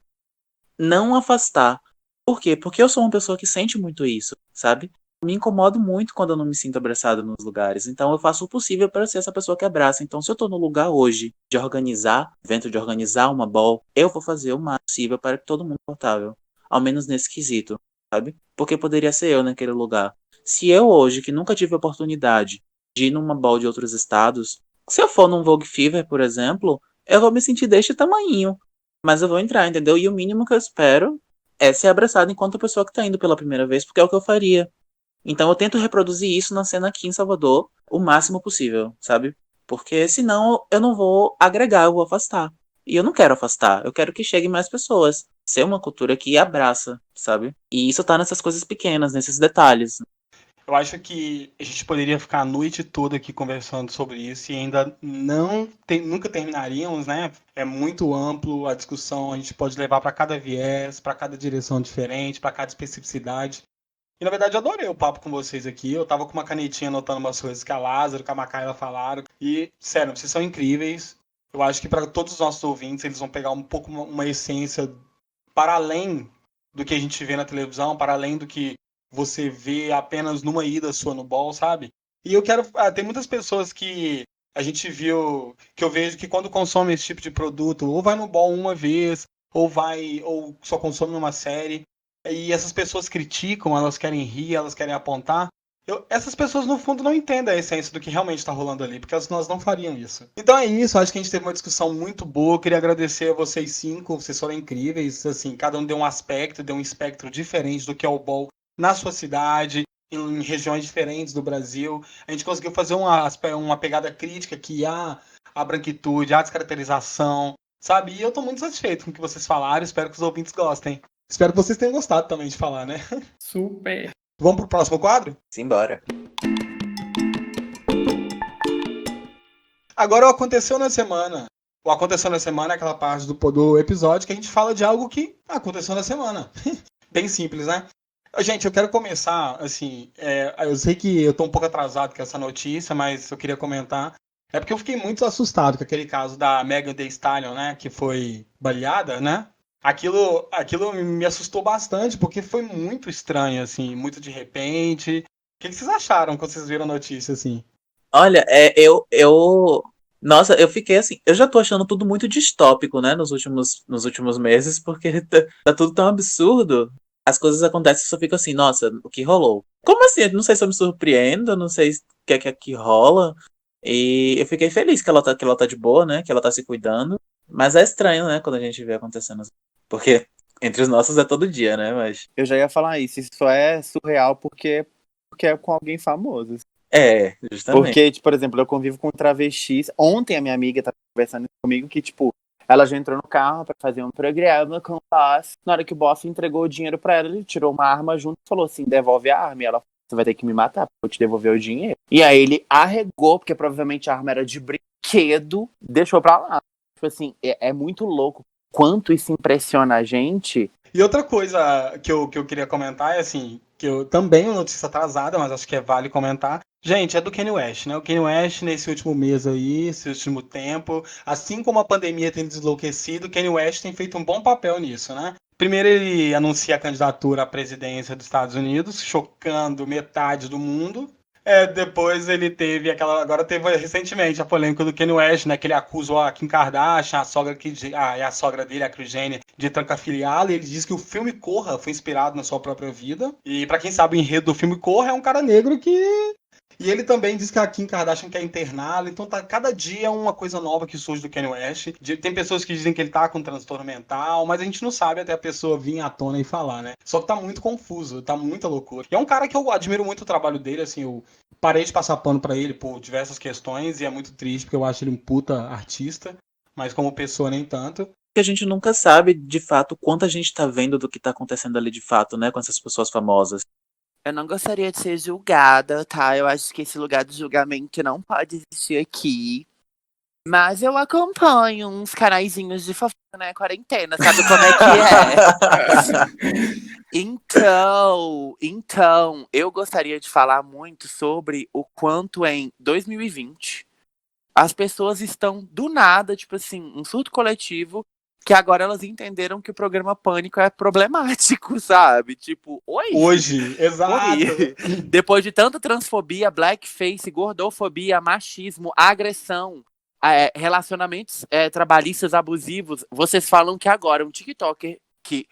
não afastar. Por quê? Porque eu sou uma pessoa que sente muito isso, sabe? Me incomodo muito quando eu não me sinto abraçado nos lugares. Então eu faço o possível para ser essa pessoa que abraça. Então se eu tô no lugar hoje de organizar, evento de organizar uma ball, eu vou fazer o máximo possível para que todo mundo confortável. Ao menos nesse quesito, sabe? Porque poderia ser eu naquele lugar. Se eu hoje, que nunca tive a oportunidade de ir numa ball de outros estados, se eu for num Vogue Fever, por exemplo, eu vou me sentir deste tamanhinho. Mas eu vou entrar, entendeu? E o mínimo que eu espero é ser abraçado enquanto a pessoa que tá indo pela primeira vez, porque é o que eu faria. Então eu tento reproduzir isso na cena aqui em Salvador o máximo possível, sabe? Porque senão eu não vou agregar, eu vou afastar. E eu não quero afastar, eu quero que chegue mais pessoas. Ser uma cultura que abraça, sabe? E isso tá nessas coisas pequenas, nesses detalhes. Eu acho que a gente poderia ficar a noite toda aqui conversando sobre isso e ainda nunca terminaríamos, né? É muito amplo a discussão, a gente pode levar para cada viés, para cada direção diferente, para cada especificidade. E na verdade eu adorei o papo com vocês aqui. Eu tava com uma canetinha anotando umas coisas que a Lázaro, que a Macaila falaram. E, sério, vocês são incríveis. Eu acho que para todos os nossos ouvintes, eles vão pegar um pouco uma essência para além do que a gente vê na televisão, para além do que você vê apenas numa ida sua no ball, sabe? E eu quero. Tem muitas pessoas que a gente viu, que eu vejo que quando consome esse tipo de produto, ou vai no ball uma vez, ou só consome numa série. E essas pessoas criticam, elas querem rir, elas querem apontar. Essas pessoas, no fundo, não entendem a essência do que realmente está rolando ali, porque nós não fariam isso. Então é isso, acho que a gente teve uma discussão muito boa. Eu queria agradecer a vocês 5, vocês foram incríveis. Assim, cada um deu um aspecto, deu um espectro diferente do que é o ball na sua cidade, em regiões diferentes do Brasil. A gente conseguiu fazer uma pegada crítica que há a branquitude, a descaracterização, sabe? E eu estou muito satisfeito com o que vocês falaram, espero que os ouvintes gostem. Espero que vocês tenham gostado também de falar, né? Super. Vamos pro próximo quadro? Simbora. Agora, o Aconteceu na Semana. O Aconteceu na Semana é aquela parte do episódio que a gente fala de algo que aconteceu na semana. Bem simples, né? Gente, eu quero começar, assim, eu sei que eu tô um pouco atrasado com essa notícia, mas eu queria comentar. É porque eu fiquei muito assustado com aquele caso da Megan Thee Stallion, né? Que foi baleada, né? Aquilo me assustou bastante, porque foi muito estranho, assim, muito de repente. O que vocês acharam quando vocês viram a notícia, assim? Olha, Nossa, eu fiquei assim. Eu já tô achando tudo muito distópico, né, nos últimos meses, porque tá tudo tão absurdo. As coisas acontecem e só fico assim, nossa, o que rolou? Como assim? Eu não sei se eu me surpreendo, eu não sei o que rola. E eu fiquei feliz que ela tá de boa, né, que ela tá se cuidando. Mas é estranho, né, quando a gente vê acontecendo assim. Porque entre os nossos é todo dia, né, mas... Eu já ia falar isso só é surreal porque é com alguém famoso. É, justamente. Porque, tipo, por exemplo, eu convivo com travestis. Ontem a minha amiga tava conversando comigo que, tipo, ela já entrou no carro pra fazer um programa com o boss. Na hora que o boss entregou o dinheiro pra ela, ele tirou uma arma junto e falou assim, devolve a arma. E ela falou, você vai ter que me matar pra eu te devolver o dinheiro. E aí ele arregou, porque provavelmente a arma era de brinquedo, deixou pra lá. Tipo assim, é muito louco quanto isso impressiona a gente. E outra coisa que eu queria comentar é assim, que eu também uma notícia atrasada, mas acho que vale comentar. Gente, é do Kanye West, né? O Kanye West, nesse último mês aí, esse último tempo, assim como a pandemia tem desenlouquecido, o Kanye West tem feito um bom papel nisso, né? Primeiro ele anuncia a candidatura à presidência dos Estados Unidos, chocando metade do mundo. Depois ele teve agora teve recentemente a polêmica do Kanye West, né? Que ele acusou a Kim Kardashian, a sogra dele, a Kris Jenner, de trancafiliá-la. E ele diz que o filme Corra foi inspirado na sua própria vida. E pra quem sabe o enredo do filme Corra, é um cara negro que... E ele também diz que a Kim Kardashian quer interná-lo. Então cada dia é uma coisa nova que surge do Kanye West. Tem pessoas que dizem que ele tá com transtorno mental, mas a gente não sabe até a pessoa vir à tona e falar, né? Só que tá muito confuso, tá muita loucura. E é um cara que eu admiro muito o trabalho dele, assim, eu parei de passar pano pra ele por diversas questões e é muito triste porque eu acho ele um puta artista, mas como pessoa nem tanto. Que a gente nunca sabe, de fato, quanto a gente tá vendo do que tá acontecendo ali de fato, né, com essas pessoas famosas. Eu não gostaria de ser julgada, tá? Eu acho que esse lugar de julgamento não pode existir aqui. Mas eu acompanho uns canaizinhos de fofoca na quarentena, sabe como é que é? Então, eu gostaria de falar muito sobre o quanto em 2020 as pessoas estão do nada, tipo assim, um surto coletivo, que agora elas entenderam que o programa Pânico é problemático, sabe? Tipo, oi? Hoje, exato. Oi. Depois de tanta transfobia, blackface, gordofobia, machismo, agressão, relacionamentos trabalhistas abusivos, vocês falam que agora um TikToker que...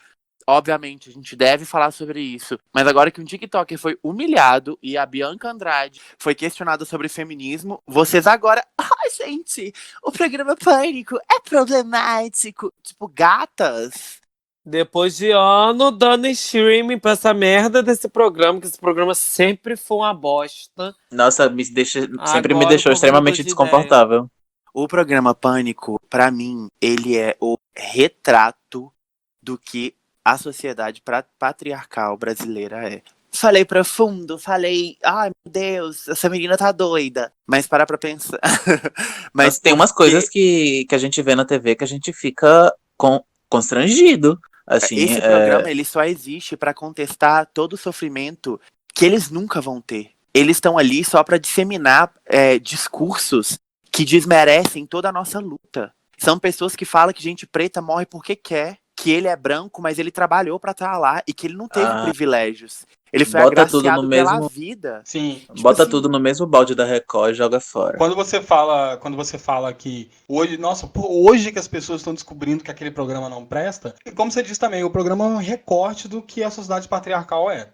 Obviamente, a gente deve falar sobre isso. Mas agora que um TikToker foi humilhado e a Bianca Andrade foi questionada sobre feminismo, vocês agora... gente, o programa Pânico é problemático. Tipo, gatas, Depois de ano dando streaming pra essa merda desse programa, que esse programa sempre foi uma bosta. Nossa, sempre me Agora o deixou povo mudou extremamente de ideia. desconfortável. O programa Pânico, pra mim, ele é o retrato do que a sociedade patriarcal brasileira é. Falei profundo, falei, ai meu Deus, essa menina tá doida. Mas parar pra pensar. Mas Mas tem umas coisas que a gente vê na TV que a gente fica constrangido. Assim, esse programa ele só existe pra contestar todo o sofrimento que eles nunca vão ter. Eles estão ali só pra disseminar discursos que desmerecem toda a nossa luta. São pessoas que falam que gente preta morre porque quer, que ele é branco, mas ele trabalhou pra estar lá e que ele não teve privilégios. Ele foi bota tudo no agraciado pela mesmo. vida. Sim. Bota tudo no mesmo balde da Record e joga fora. Quando você fala que hoje, nossa, hoje que as pessoas estão descobrindo que aquele programa não presta, e como você disse também, o programa é um recorte do que a sociedade patriarcal é.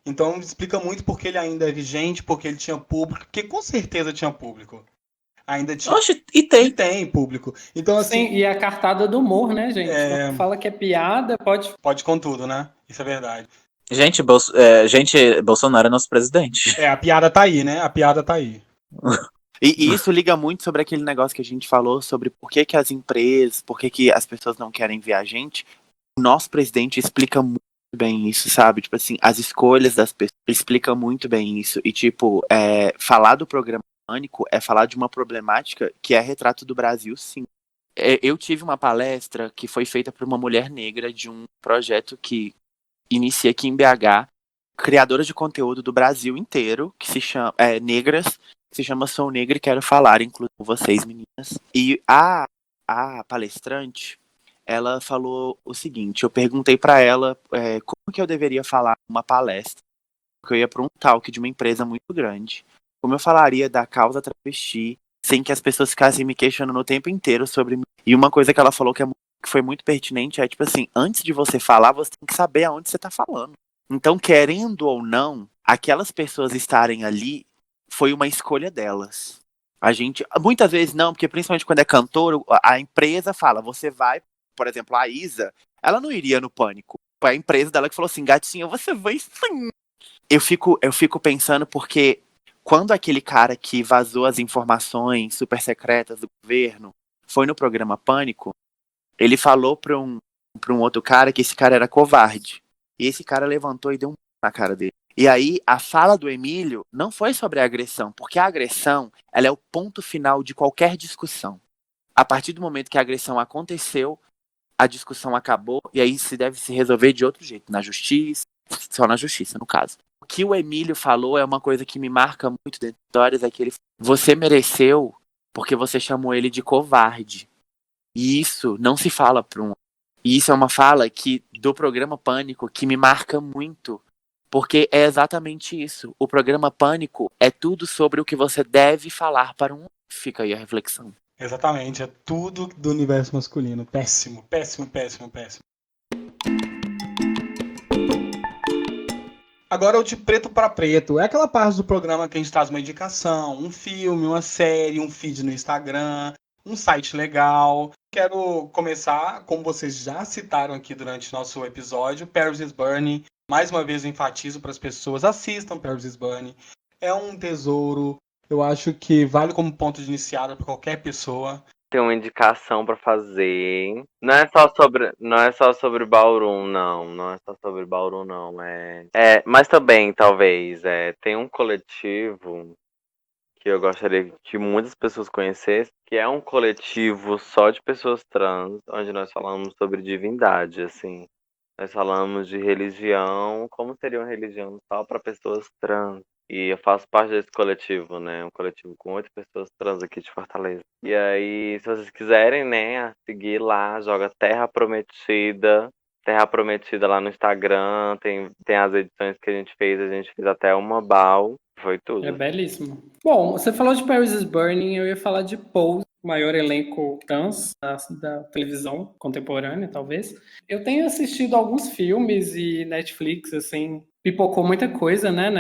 Então explica muito porque ele ainda é vigente, porque ele tinha público, porque com certeza tinha público. Ainda tinha. Oxe, e tem. E tem público. Então, assim. Sim, e a cartada do humor, né, gente? Quando fala que é piada, pode. Pode com tudo, né? Isso é verdade. Gente, Bolsonaro é nosso presidente. A piada tá aí, né? A piada tá aí. E isso liga muito sobre aquele negócio que a gente falou sobre por que as empresas, por que as pessoas não querem ver a gente. O nosso presidente explica muito bem isso, sabe? Tipo assim, as escolhas das pessoas explica muito bem isso. E, tipo, falar do programa Pânico é falar de uma problemática que é retrato do Brasil, sim. Eu tive uma palestra que foi feita por uma mulher negra de um projeto que inicia aqui em BH, criadoras de conteúdo do Brasil inteiro, que se chama negras, que se chama Sou Negra e Quero Falar, incluindo vocês, meninas. E a palestrante, ela falou o seguinte, eu perguntei para ela como que eu deveria falar uma palestra, porque eu ia para um talk de uma empresa muito grande. Como eu falaria da causa travesti, sem que as pessoas ficassem me questionando o tempo inteiro sobre mim. E uma coisa que ela falou que foi muito pertinente é, tipo assim, antes de você falar, você tem que saber aonde você tá falando. Então, querendo ou não, aquelas pessoas estarem ali foi uma escolha delas. A gente, muitas vezes não, porque principalmente quando é cantor, a empresa fala, você vai, por exemplo, a Isa, ela não iria no Pânico. Foi a empresa dela que falou assim, gatinha, você vai sim. Eu fico pensando porque quando aquele cara que vazou as informações super secretas do governo foi no programa Pânico, ele falou pra um outro cara que esse cara era covarde. E esse cara levantou e deu um na cara dele. E aí, a fala do Emílio não foi sobre a agressão, porque a agressão, ela é o ponto final de qualquer discussão. A partir do momento que a agressão aconteceu, a discussão acabou, e aí se deve se resolver de outro jeito, na justiça, só na justiça, no caso. O que o Emílio falou é uma coisa que me marca muito dentro das histórias, é que ele você mereceu porque você chamou ele de covarde. E isso não se fala para um. E isso é uma fala do programa Pânico que me marca muito. Porque é exatamente isso. O programa Pânico é tudo sobre o que você deve falar para um. Fica aí a reflexão. Exatamente, é tudo do universo masculino. Péssimo, péssimo, péssimo, péssimo. Agora o de preto para preto. É aquela parte do programa que a gente traz uma indicação, um filme, uma série, um feed no Instagram, um site legal. Quero começar, como vocês já citaram aqui durante nosso episódio, Paris is Burning. Mais uma vez eu enfatizo para as pessoas, assistam Paris is Burning. É um tesouro, eu acho que vale como ponto de iniciada para qualquer pessoa. Tem uma indicação pra fazer. Não é só sobre Ballroom, não. Não é só sobre Ballroom, não. Mas também, talvez, tem um coletivo que eu gostaria que muitas pessoas conhecessem, que é um coletivo só de pessoas trans, onde nós falamos sobre divindade, assim. Nós falamos de religião, como seria uma religião só para pessoas trans. E eu faço parte desse coletivo, né? Um coletivo com 8 pessoas trans aqui de Fortaleza. E aí, se vocês quiserem, né, seguir lá, joga Terra Prometida. Terra Prometida lá no Instagram. Tem as edições que a gente fez até uma BAL. Foi tudo. É belíssimo. Bom, você falou de Paris is Burning, eu ia falar de Pose, o maior elenco trans da televisão contemporânea, talvez. Eu tenho assistido alguns filmes e Netflix, assim, pipocou muita coisa, né,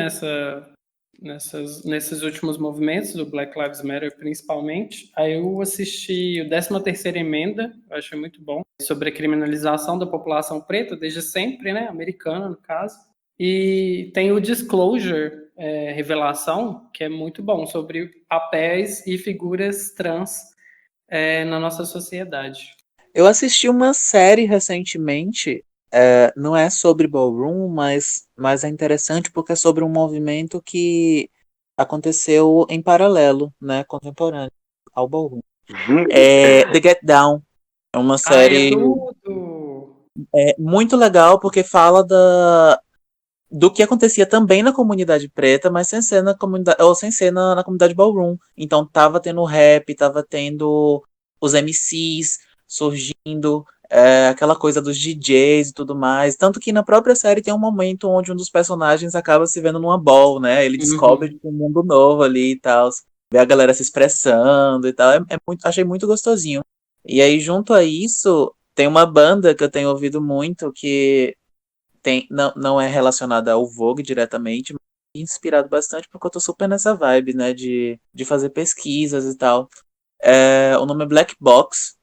nesses últimos movimentos do Black Lives Matter, principalmente. Aí eu assisti o 13ª Emenda, eu achei muito bom, sobre a criminalização da população preta, desde sempre, né, americana, no caso. E tem o Disclosure, Revelação, que é muito bom, sobre papéis e figuras trans na nossa sociedade. Eu assisti uma série recentemente, não é sobre ballroom, mas é interessante porque é sobre um movimento que aconteceu em paralelo, né, contemporâneo ao ballroom. The Get Down é uma É série tudo! muito legal porque fala do que acontecia também na comunidade preta, mas sem ser na comunidade, ou sem ser na comunidade ballroom. Então tava tendo rap, tava tendo os MCs surgindo, aquela coisa dos DJs e tudo mais. Tanto que na própria série tem um momento onde um dos personagens acaba se vendo numa ball, né? Ele descobre tipo, um mundo novo ali e tal. Vê a galera se expressando e tal. Achei muito gostosinho. E aí, junto a isso, tem uma banda que eu tenho ouvido muito que não é relacionada ao Vogue diretamente, mas é inspirado bastante porque eu tô super nessa vibe, né? De fazer pesquisas e tal. O nome é Black Box.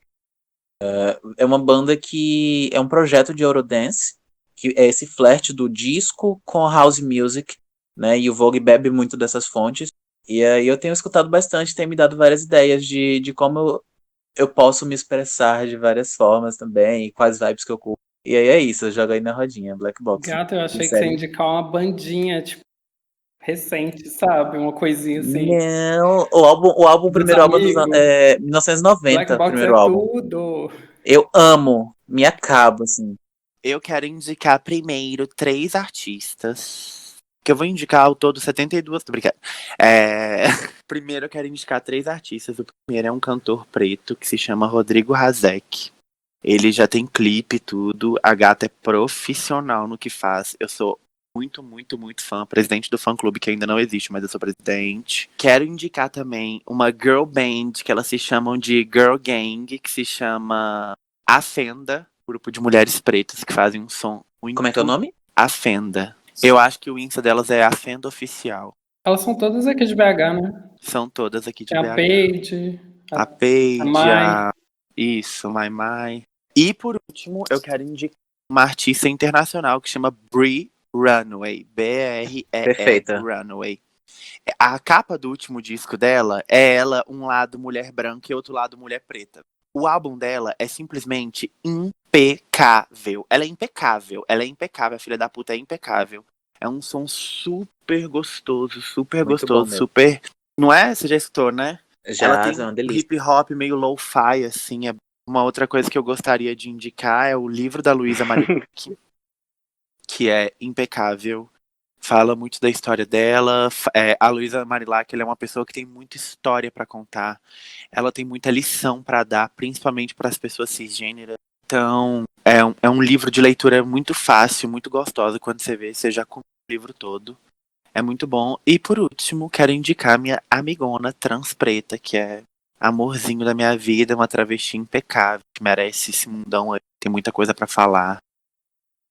É uma banda que é um projeto de Eurodance, que é esse flerte do disco com a house music, né? E o Vogue bebe muito dessas fontes. E aí eu tenho escutado bastante, tem me dado várias ideias de como eu posso me expressar de várias formas também, e quais vibes que eu curto. E aí é isso, eu jogo aí na rodinha, Black Box. Gato, eu achei que você Sério. ia indicar uma bandinha, tipo, recente, sabe? Uma coisinha assim. Não, o primeiro álbum dos amigos. 1990, Black Box primeiro é álbum. tudo! Eu amo, me acabo, assim. Eu quero indicar primeiro 3 artistas. Que eu vou indicar ao todo 72. Tô brincando. Primeiro eu quero indicar 3 artistas. O primeiro é um cantor preto que se chama Rodrigo Hazek. Ele já tem clipe e tudo. A gata é profissional no que faz. Eu sou muito, muito, muito fã. Presidente do fã-clube, que ainda não existe, mas eu sou presidente. Quero indicar também uma girl band, que elas se chamam de Girl Gang, que se chama A Fenda. Grupo de mulheres pretas que fazem um som muito... Como é que é o nome? A Fenda. Eu acho que o Insta delas é A Fenda Oficial. Elas são todas aqui de BH, né? São todas aqui de Tem a BH. Paige, A Paige, Mai. Isso, Mai. E por último, eu quero indicar uma artista internacional que chama Bree Runway. B-R-E-E Perfeita. Runway. A capa do último disco dela é ela, um lado mulher branca e outro lado mulher preta. O álbum dela é simplesmente impecável. Ela é impecável, a filha da puta é impecável. É um som super gostoso, Muito bom mesmo. super... Não é? Você já escutou, né? Ela Já, tem é uma um delícia. hip hop meio lo-fi, assim. Uma outra coisa que eu gostaria de indicar é o livro da Luísa Marilac, que é impecável. Fala muito da história dela. A Luísa Marilac, ela é uma pessoa que tem muita história para contar. Ela tem muita lição para dar, principalmente para as pessoas cisgêneras. Então, é um livro de leitura muito fácil, muito gostoso. Quando você vê, você já compra o livro todo. É muito bom. E por último, quero indicar minha amigona trans preta, que é amorzinho da minha vida, uma travesti impecável, que merece esse mundão aí. Tem muita coisa pra falar,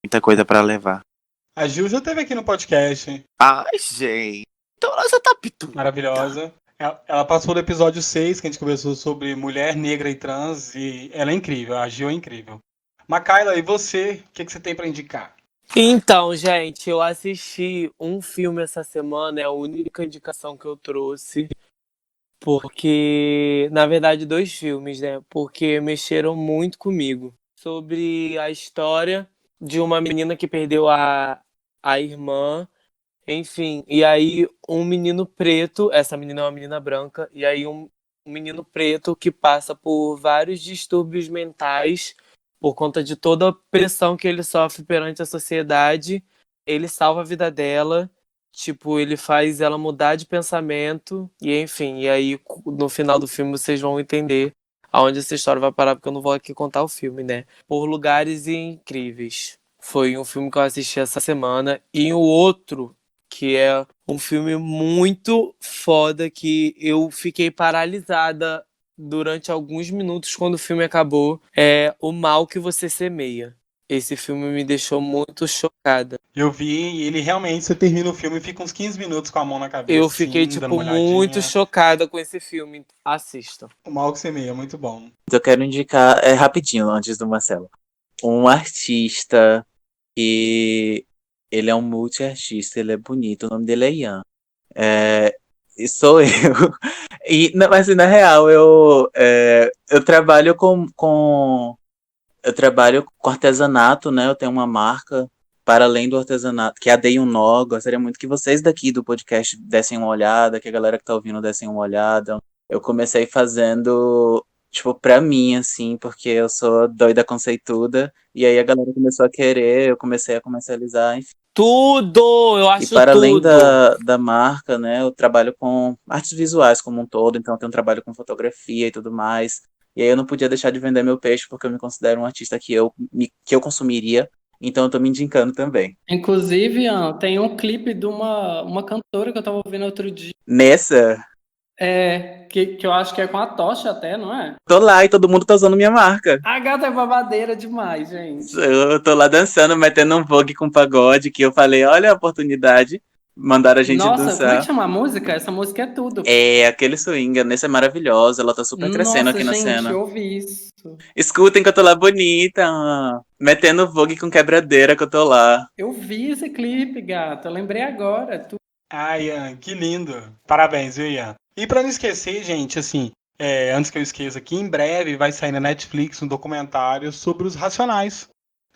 muita coisa pra levar. A Gil já esteve aqui no podcast. Ai, gente. Então ela já tá pituda. Maravilhosa. Ela passou do episódio 6, que a gente conversou sobre mulher negra e trans, e ela é incrível, a Gil é incrível. Macaila, e você? O que você tem pra indicar? Então, gente, eu assisti um filme essa semana, é a única indicação que eu trouxe. Porque, na verdade, 2 filmes, né? Porque mexeram muito comigo. Sobre a história de uma menina que perdeu a irmã. Enfim, e aí um menino preto, essa menina é uma menina branca, e aí um menino preto que passa por vários distúrbios mentais por conta de toda a pressão que ele sofre perante a sociedade, ele salva a vida dela, tipo, ele faz ela mudar de pensamento, e enfim, e aí no final do filme vocês vão entender aonde essa história vai parar, porque eu não vou aqui contar o filme, né? Por Lugares Incríveis. Foi um filme que eu assisti essa semana, e o outro que é um filme muito foda que eu fiquei paralisada durante alguns minutos quando o filme acabou, é O Mal que Você Semeia. Esse filme me deixou muito chocada. Eu vi e ele realmente, você termina o filme e fica uns 15 minutos com a mão na cabeça. Eu fiquei, assim, dando uma muito olhadinha. chocada com esse filme. Assistam. O Mal que semeia, muito bom. Eu quero indicar, rapidinho, antes do Marcelo, um artista que ele é um multi-artista, ele é bonito, o nome dele é Ian. E sou eu. Mas assim, na real, eu trabalho eu trabalho com artesanato, né? Eu tenho uma marca para além do artesanato, que é a Dei um Nó. Gostaria muito que vocês daqui do podcast dessem uma olhada, que a galera que tá ouvindo dessem uma olhada. Eu comecei fazendo, tipo, pra mim, assim, porque eu sou doida conceituada. E aí a galera começou a querer, eu comecei a comercializar, enfim. Tudo! Eu acho E para além tudo! da marca, né, eu trabalho com artes visuais como um todo, então eu tenho um trabalho com fotografia e tudo mais. E aí eu não podia deixar de vender meu peixe porque eu me considero um artista que eu consumiria, então eu tô me indicando também. Inclusive, Ian, tem um clipe de uma cantora que eu tava ouvindo outro dia. Nessa, Que eu acho que é com a Tocha até, não é? tô lá e todo mundo tá usando minha marca. A gata é babadeira demais, gente. Eu tô lá dançando, metendo um vogue com pagode, que eu falei, olha a oportunidade, mandaram a gente Nossa, como é que dançar. chama a música? Essa música é tudo. É, aquele swing, a Nessa é maravilhosa, ela tá super crescendo Nossa, aqui na gente, cena. eu ouvi isso. Escutem que eu tô lá bonita, metendo vogue com quebradeira que eu tô lá. Eu vi esse clipe, gata. Eu lembrei agora. Ah, Ian, que lindo. Parabéns, viu, Ian? E pra não esquecer, gente, assim, antes que eu esqueça aqui, em breve vai sair na Netflix um documentário sobre os Racionais.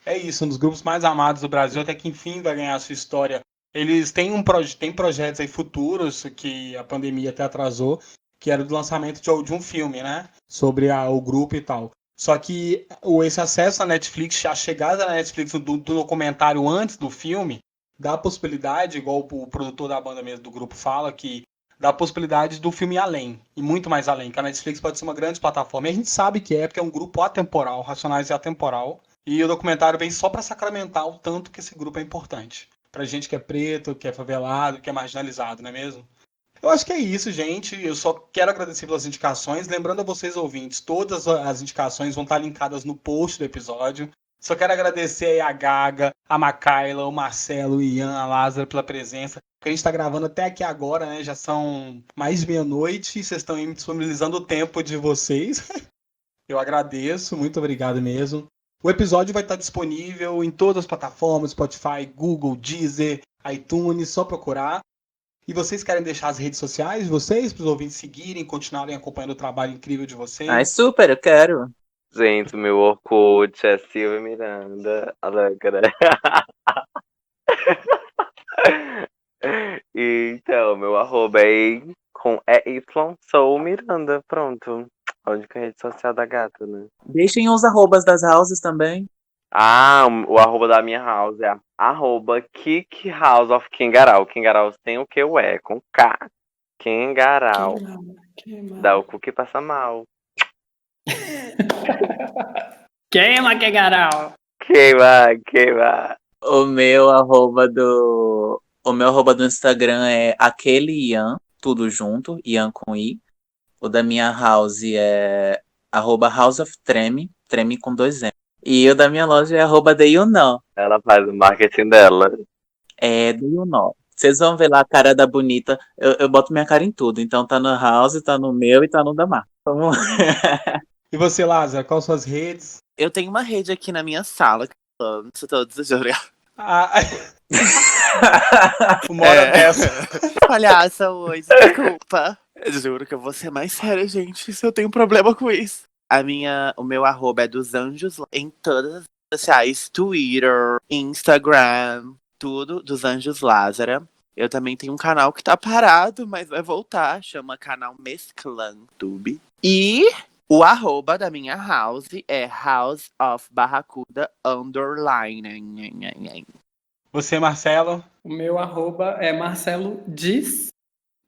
É isso, um dos grupos mais amados do Brasil, até que enfim vai ganhar a sua história. Eles têm têm projetos aí futuros que a pandemia até atrasou, que era do lançamento de um filme, né? Sobre o grupo e tal. Só que esse acesso à Netflix, a chegada na Netflix do documentário antes do filme, dá a possibilidade, igual o produtor da banda mesmo do grupo fala, que dá a possibilidade do filme ir além, e muito mais além, que a Netflix pode ser uma grande plataforma. E a gente sabe que porque é um grupo atemporal, Racionais é atemporal, e o documentário vem só para sacramentar o tanto que esse grupo é importante. Pra gente que é preto, que é favelado, que é marginalizado, não é mesmo? Eu acho que é isso, gente. Eu só quero agradecer pelas indicações. Lembrando a vocês, ouvintes, todas as indicações vão estar linkadas no post do episódio. Só quero agradecer aí a Gaga, a Macaila, o Marcelo, o Ian, a Lázaro pela presença. Porque a gente está gravando até aqui agora, né? Já são mais de meia-noite e vocês estão aí me disponibilizando o tempo de vocês. Eu agradeço, muito obrigado mesmo. O episódio vai estar disponível em todas as plataformas, Spotify, Google, Deezer, iTunes, só procurar. E vocês querem deixar as redes sociais de vocês, para os ouvintes seguirem, continuarem acompanhando o trabalho incrível de vocês? Ai, super, eu quero. Gente, meu Orkut é Silvia Miranda. Alegre. Então, meu arroba é com EY, sou Miranda, pronto. A única rede social da gata, né? Deixem os arrobas das houses também. Ah, o arroba da minha house é arroba Kick House of Kingaral. Kingaral tem o que o é, com K. Kingaral. Dá o cu que passa mal. Queima, Kegaral! Queima. O meu arroba do Instagram é aquele Ian, tudo junto, Ian com I. O da minha house é arroba House of Treme, Treme com 2 M. E o da minha loja é arroba Dei um Nó. Ela faz o marketing dela. É Dei um Nó. Vocês vão ver lá a cara da bonita. Eu boto minha cara em tudo. Então tá no house, tá no meu e tá no da marca. Vamos lá. E você, Lázaro, quais suas redes? Eu tenho uma rede aqui na minha sala que eu lanço todos os dias. Uma hora dessa. Palhaça hoje, desculpa. Eu juro que eu vou ser mais séria, gente, se eu tenho problema com isso. O meu arroba é dos Anjos em todas as redes sociais, Twitter, Instagram, tudo dos Anjos Lázara. Eu também tenho um canal que tá parado, mas vai voltar, chama canal Mesclantube. E o arroba da minha house é House of Barracuda _ Você, Marcelo? O meu arroba é Marcelo Diz,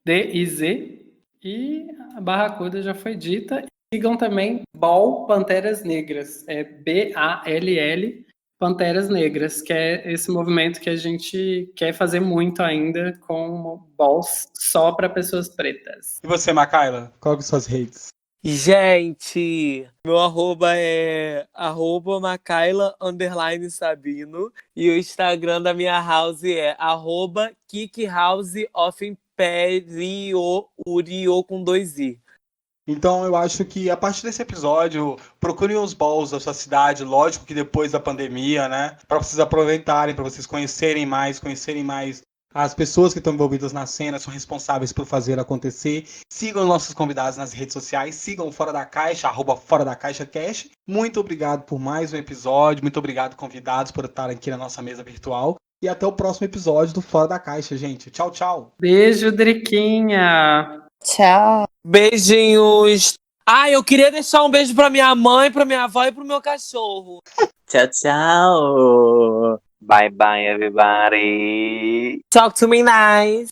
D-I-Z, e a Barracuda já foi dita. Sigam também Ball Panteras Negras, é B-A-L-L Panteras Negras, que é esse movimento que a gente quer fazer muito ainda com balls só para pessoas pretas. E você, Macaila? Qual são suas redes? Gente, meu arroba é @Macaila_Sabino e o Instagram da minha house é @KickHouseOfImperio com 2 i. Então eu acho que a partir desse episódio, procurem os balls da sua cidade, lógico que depois da pandemia, né? Para vocês aproveitarem, para vocês conhecerem mais as pessoas que estão envolvidas na cena, são responsáveis por fazer acontecer. Sigam nossos convidados nas redes sociais, sigam o Fora da Caixa, @Fora da Caixa Cash. Muito obrigado por mais um episódio, muito obrigado, convidados, por estarem aqui na nossa mesa virtual. E até o próximo episódio do Fora da Caixa, gente. Tchau, tchau. Beijo, Driquinha. Tchau. Beijinhos. Eu queria deixar um beijo pra minha mãe, pra minha avó e pro meu cachorro. Tchau, tchau. Bye bye, everybody. Talk to me nice.